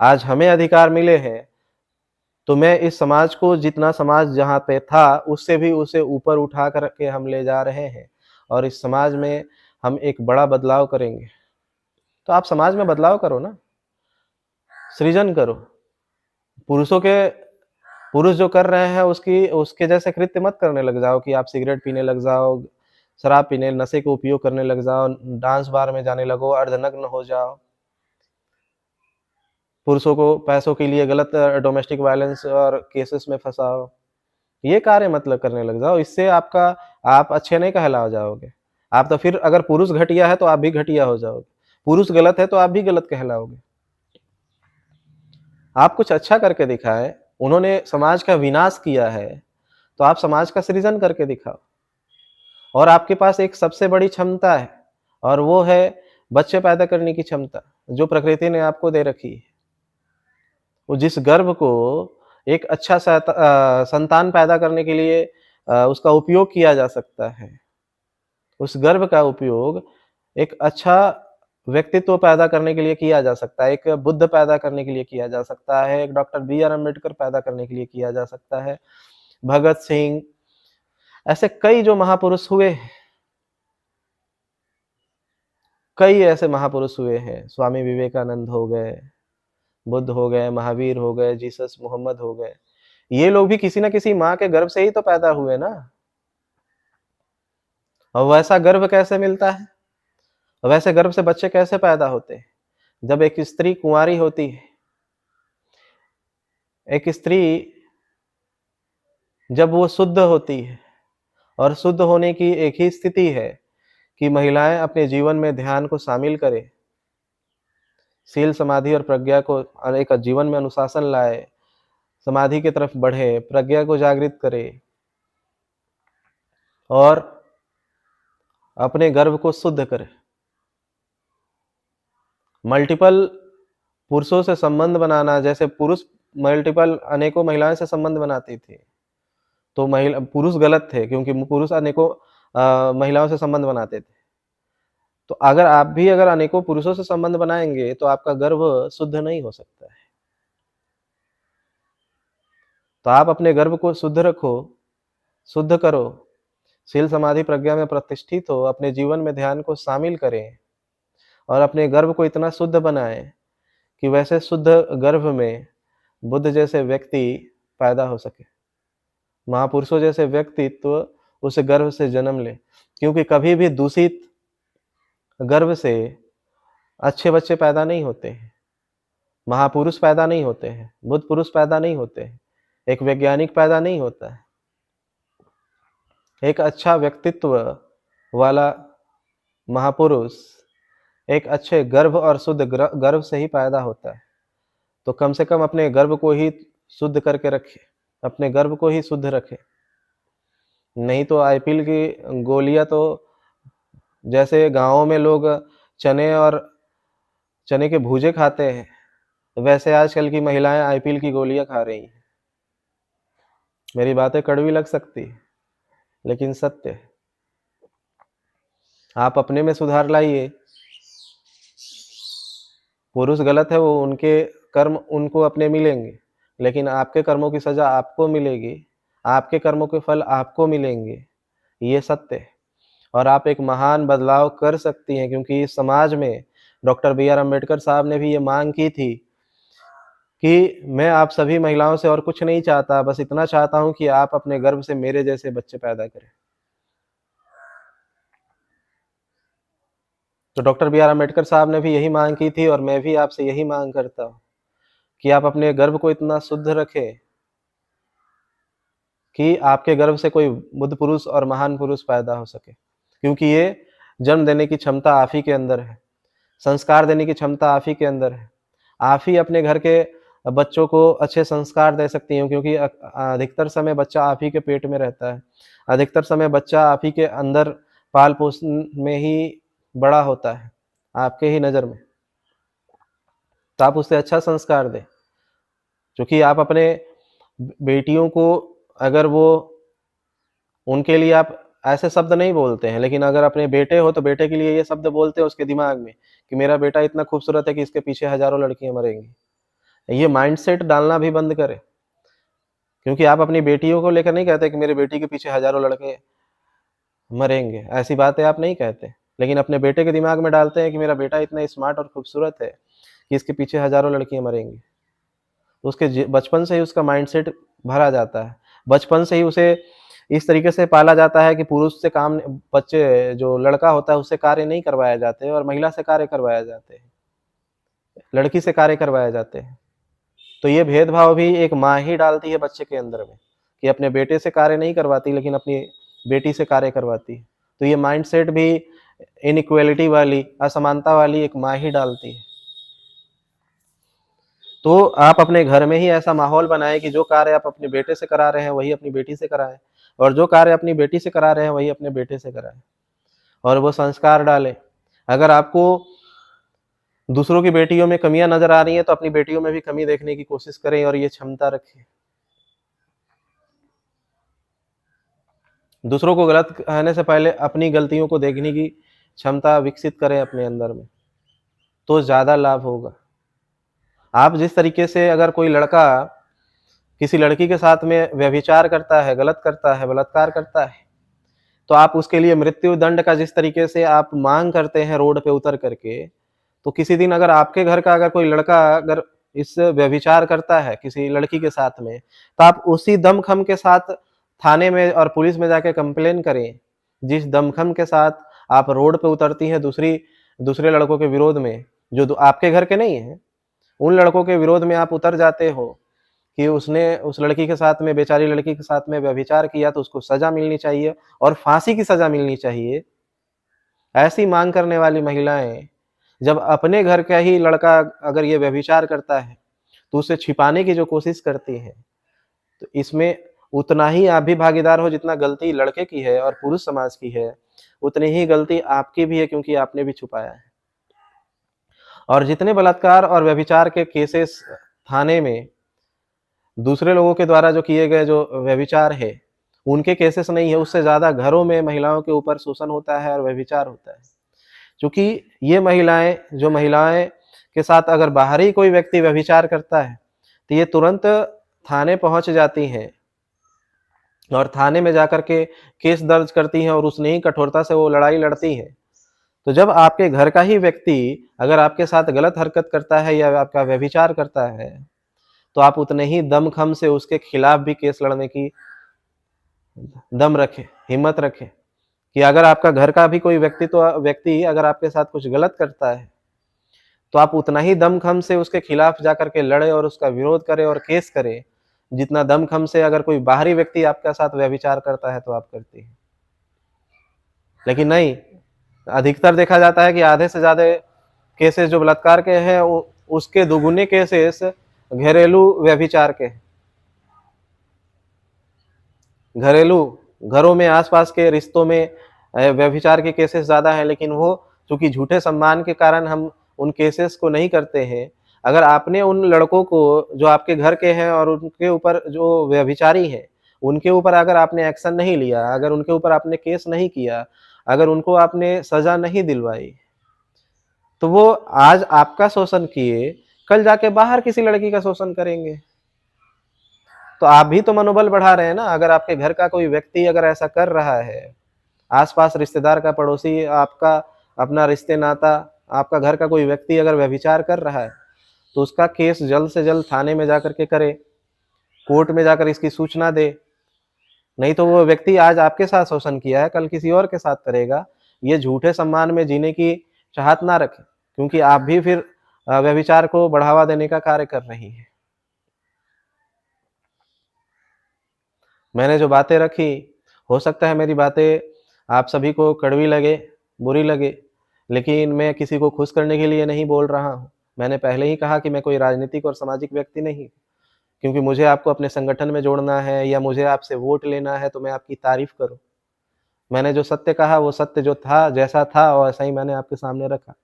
Speaker 1: आज हमें अधिकार मिले हैं, तो मैं इस समाज को, जितना समाज जहाँ पे था उससे भी उसे ऊपर उठा करके हम ले जा रहे हैं, और इस समाज में हम एक बड़ा बदलाव करेंगे। तो आप समाज में बदलाव करो ना, सृजन करो। पुरुष जो कर रहे हैं उसके जैसे कृत्य मत करने लग जाओ कि आप सिगरेट पीने लग जाओ, शराब पीने, नशे का उपयोग करने लग जाओ, डांस बार में जाने लगो, अर्धनग्न हो जाओ, पुरुषों को पैसों के लिए गलत डोमेस्टिक वायलेंस और केसेस में फंसाओ। ये कार्य मतलब करने लग जाओ, इससे आप अच्छे नहीं कहला जाओगे। आप तो फिर, अगर पुरुष घटिया है तो आप भी घटिया हो जाओगे, पुरुष गलत है तो आप भी गलत कहलाओगे। आप कुछ अच्छा करके दिखाए, उन्होंने समाज का विनाश किया है, तो आप समाज का सृजन करके दिखाओ। और आपके पास एक सबसे बड़ी क्षमता है, और वो है बच्चे पैदा करने की क्षमता, जो प्रकृति ने आपको दे रखी है। वो जिस गर्भ को एक अच्छा संतान पैदा करने के लिए उसका उपयोग किया जा सकता है, उस गर्भ का उपयोग एक अच्छा व्यक्तित्व पैदा करने के लिए किया जा सकता है, एक बुद्ध पैदा करने के लिए किया जा सकता है, एक डॉक्टर बी आर अम्बेडकर पैदा करने के लिए किया जा सकता है, भगत सिंह, ऐसे कई जो महापुरुष हुए, कई ऐसे महापुरुष हुए हैं। स्वामी विवेकानंद हो गए, बुद्ध हो गए, महावीर हो गए, जीसस मोहम्मद हो गए। ये लोग भी किसी न किसी माँ के गर्भ से ही तो पैदा हुए ना। और वैसा गर्भ कैसे मिलता है, वैसे गर्भ से बच्चे कैसे पैदा होते हैं? जब एक स्त्री कुंवारी होती है, एक स्त्री जब वो शुद्ध होती है, और शुद्ध होने की एक ही स्थिति है कि महिलाएं अपने जीवन में ध्यान को शामिल करें, शील समाधि और प्रज्ञा को एक जीवन में अनुशासन लाए, समाधि की तरफ बढ़े, प्रज्ञा को जागृत करे, और अपने गर्भ को शुद्ध करे। मल्टीपल पुरुषों से संबंध बनाना, जैसे पुरुष मल्टीपल अनेकों महिलाओं से संबंध बनाती थी, तो पुरुष गलत थे, क्योंकि पुरुष अनेकों महिलाओं से संबंध बनाते थे। तो अगर अनेकों पुरुषों से संबंध बनाएंगे तो आपका गर्भ शुद्ध नहीं हो सकता है। तो आप अपने गर्भ को शुद्ध रखो, शुद्ध करो, शील समाधि प्रज्ञा में प्रतिष्ठित हो, अपने जीवन में ध्यान को शामिल करें, और अपने गर्भ को इतना शुद्ध बनाएं कि वैसे शुद्ध गर्भ में बुद्ध जैसे व्यक्ति पैदा हो सके, महापुरुषों जैसे व्यक्तित्व उस गर्भ से जन्म ले। क्योंकि कभी भी दूषित गर्भ से अच्छे बच्चे पैदा नहीं होते हैं, महापुरुष पैदा नहीं होते हैं, बुद्ध पुरुष पैदा नहीं होते हैं, एक वैज्ञानिक पैदा नहीं होता है। एक अच्छा व्यक्तित्व वाला महापुरुष एक अच्छे गर्भ और शुद्ध गर्भ से ही पैदा होता है। तो कम से कम अपने गर्भ को ही शुद्ध करके रखे, अपने गर्भ को ही शुद्ध रखे। नहीं तो आईपीएल की गोलियां, तो जैसे गांवों में लोग चने के भूजे खाते हैं, वैसे आजकल की महिलाएं आईपीएल की गोलियां खा रही हैं। मेरी बातें कड़वी लग सकती है, लेकिन सत्य है। आप अपने में सुधार लाइए। पुरुष गलत है, वो उनके कर्म उनको अपने मिलेंगे, लेकिन आपके कर्मों की सजा आपको मिलेगी, आपके कर्मों के फल आपको मिलेंगे, ये सत्य है। और आप एक महान बदलाव कर सकती हैं, क्योंकि इस समाज में डॉक्टर बी आर अम्बेडकर साहब ने भी ये मांग की थी कि मैं आप सभी महिलाओं से और कुछ नहीं चाहता, बस इतना चाहता हूँ कि आप अपने गर्भ से मेरे जैसे बच्चे पैदा करें। तो डॉक्टर बी आर अम्बेडकर साहब ने भी यही मांग की थी और मैं भी आपसे यही मांग करता हूँ कि आप अपने गर्भ को इतना शुद्ध रखें कि आपके गर्भ से कोई बुद्ध पुरुष और महान पुरुष पैदा हो सके, क्योंकि ये जन्म देने की क्षमता आप ही के अंदर है, संस्कार देने की क्षमता आप ही के अंदर है। आप ही अपने घर के बच्चों को अच्छे संस्कार दे सकती हैं, क्योंकि अधिकतर समय बच्चा आप ही के पेट में रहता है, अधिकतर समय बच्चा आप ही के अंदर पाल पोषण में ही बड़ा होता है, आपके ही नज़र में। तो आप उसे अच्छा संस्कार दें, क्योंकि आप अपने बेटियों को अगर वो उनके लिए आप ऐसे शब्द नहीं बोलते हैं, लेकिन अगर अपने बेटे हो तो बेटे के लिए ये शब्द बोलते हो उसके दिमाग में कि मेरा बेटा इतना खूबसूरत है कि इसके पीछे हज़ारों लड़कियाँ मरेंगी। ये माइंडसेट डालना भी बंद करें, क्योंकि आप अपनी बेटियों को लेकर नहीं कहते कि मेरी बेटी के पीछे हज़ारों लड़के मरेंगे, ऐसी बातें आप नहीं कहते। लेकिन अपने बेटे के दिमाग में डालते हैं कि मेरा बेटा इतना स्मार्ट और खूबसूरत है कि इसके पीछे हज़ारों लड़कियाँ मरेंगी। तो उसके बचपन से ही उसका माइंडसेट भरा जाता है, बचपन से ही उसे इस तरीके से पाला जाता है कि पुरुष से काम बच्चे जो लड़का होता है उससे कार्य नहीं करवाए जाते और महिला से कार्य करवाए जाते हैं, लड़की से कार्य करवाए जाते हैं। तो ये भेदभाव भी एक माँ ही डालती है बच्चे के अंदर में कि अपने बेटे से कार्य नहीं करवाती लेकिन अपनी बेटी से कार्य करवाती है। तो ये माइंडसेट भी इनइक्वालिटी वाली, असमानता वाली एक माँ ही डालती है। तो आप अपने घर में ही ऐसा माहौल बनाएं कि जो कार्य आप अपने बेटे से करा रहे हैं वही अपनी बेटी से कराएं, और जो कार्य अपनी बेटी से करा रहे हैं वही अपने बेटे से कराएं, और वो संस्कार डालें। अगर आपको दूसरों की बेटियों में कमियां नजर आ रही हैं तो अपनी बेटियों में भी कमी देखने की कोशिश करें और ये क्षमता रखें। दूसरों को गलत कहने से पहले अपनी गलतियों को देखने की क्षमता विकसित करें अपने अंदर में, तो ज़्यादा लाभ होगा। आप जिस तरीके से अगर कोई लड़का किसी लड़की के साथ में व्यभिचार करता है, गलत करता है, बलात्कार करता है, तो आप उसके लिए मृत्यु दंड का जिस तरीके से आप मांग करते हैं रोड पे उतर करके, तो किसी दिन अगर आपके घर का अगर कोई लड़का अगर इस व्यभिचार करता है किसी लड़की के साथ में, तो आप उसी दमखम के साथ थाने में और पुलिस में जाके कंप्लेन करें, जिस दमखम के साथ आप रोड पे उतरती हैं दूसरे लड़कों के विरोध में, जो आपके घर के नहीं हैं, उन लड़कों के विरोध में आप उतर जाते हो कि उसने उस लड़की के साथ में, बेचारी लड़की के साथ में व्यभिचार किया तो उसको सजा मिलनी चाहिए और फांसी की सजा मिलनी चाहिए। ऐसी मांग करने वाली महिलाएं जब अपने घर का ही लड़का अगर ये व्यभिचार करता है तो उसे छिपाने की जो कोशिश करती है, तो इसमें उतना ही आप भी भागीदार हो जितना गलती लड़के की है और पुरुष समाज की है, उतनी ही गलती आपकी भी है, क्योंकि आपने भी छुपाया है। और जितने बलात्कार और व्यभिचार के केसेस थाने में दूसरे लोगों के द्वारा जो किए गए जो व्यभिचार है, उनके केसेस नहीं है, उससे ज़्यादा घरों में महिलाओं के ऊपर शोषण होता है और व्यभिचार होता है। क्योंकि ये महिलाएं के साथ अगर बाहरी कोई व्यक्ति व्यभिचार करता है, तो ये तुरंत थाने पहुंच जाती हैं और थाने में जाकर के केस दर्ज करती हैं और उतनी ही कठोरता से वो लड़ाई लड़ती हैं। तो जब आपके घर का ही व्यक्ति अगर आपके साथ गलत हरकत करता है या आपका व्यभिचार करता है, तो आप उतने ही दमखम से उसके खिलाफ भी केस लड़ने की दम रखें, हिम्मत रखें कि अगर आपका घर का भी कोई व्यक्ति अगर आपके साथ कुछ गलत करता है, तो आप उतना ही दमखम से उसके खिलाफ जाकर के लड़े और उसका विरोध करें और केस करें, जितना दमखम से अगर कोई बाहरी व्यक्ति आपके साथ व्यभिचार करता है तो आप करती हैं। लेकिन नहीं, अधिकतर देखा जाता है कि आधे से ज़्यादा केसेस जो बलात्कार के हैं उसके दोगुने केसेस घरेलू व्यभिचार के, घरों में आसपास के रिश्तों में व्यभिचार के केसेस ज़्यादा हैं, लेकिन वो चूंकि झूठे सम्मान के कारण हम उन केसेस को नहीं करते हैं। अगर आपने उन लड़कों को जो आपके घर के हैं और उनके ऊपर जो व्यभिचारी हैं, उनके ऊपर अगर आपने एक्शन नहीं लिया, अगर उनके ऊपर आपने केस नहीं किया, अगर उनको आपने सजा नहीं दिलवाई, तो वो आज आपका शोषण किए, कल जाके बाहर किसी लड़की का शोषण करेंगे। तो आप भी तो मनोबल बढ़ा रहे हैं ना। अगर आपके घर का कोई व्यक्ति अगर ऐसा कर रहा है, आस-पास रिश्तेदार का, पड़ोसी, आपका अपना रिश्ते नाता, आपका घर का कोई व्यक्ति अगर व्यभिचार कर रहा है, तो उसका केस जल्द से जल्द थाने में जाकर के करे, कोर्ट में जाकर इसकी सूचना दे। नहीं तो वो व्यक्ति आज आपके साथ शोषण किया है, कल किसी और के साथ करेगा। ये झूठे सम्मान में जीने की चाहत ना रखें, क्योंकि आप भी फिर व्यभिचार को बढ़ावा देने का कार्य कर रही हैं। मैंने जो बातें रखी, हो सकता है मेरी बातें आप सभी को कड़वी लगे, बुरी लगे, लेकिन मैं किसी को खुश करने के लिए नहीं बोल रहा हूँ। मैंने पहले ही कहा कि मैं कोई राजनीतिक और सामाजिक व्यक्ति नहीं, क्योंकि मुझे आपको अपने संगठन में जोड़ना है या मुझे आपसे वोट लेना है तो मैं आपकी तारीफ करूँ। मैंने जो सत्य कहा वो सत्य जो था, जैसा था वैसा ही मैंने आपके सामने रखा।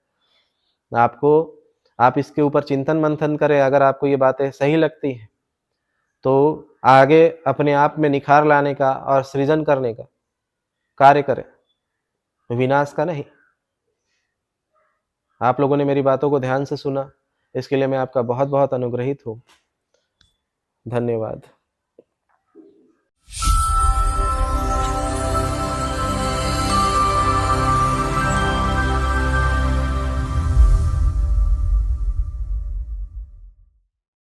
Speaker 1: आपको आप इसके ऊपर चिंतन मंथन करें, अगर आपको ये बातें सही लगती हैं, तो आगे अपने आप में निखार लाने का और सृजन करने का कार्य करें, विनाश का नहीं। आप लोगों ने मेरी बातों को ध्यान से सुना, इसके लिए मैं आपका बहुत-बहुत अनुग्रहित हूँ। धन्यवाद।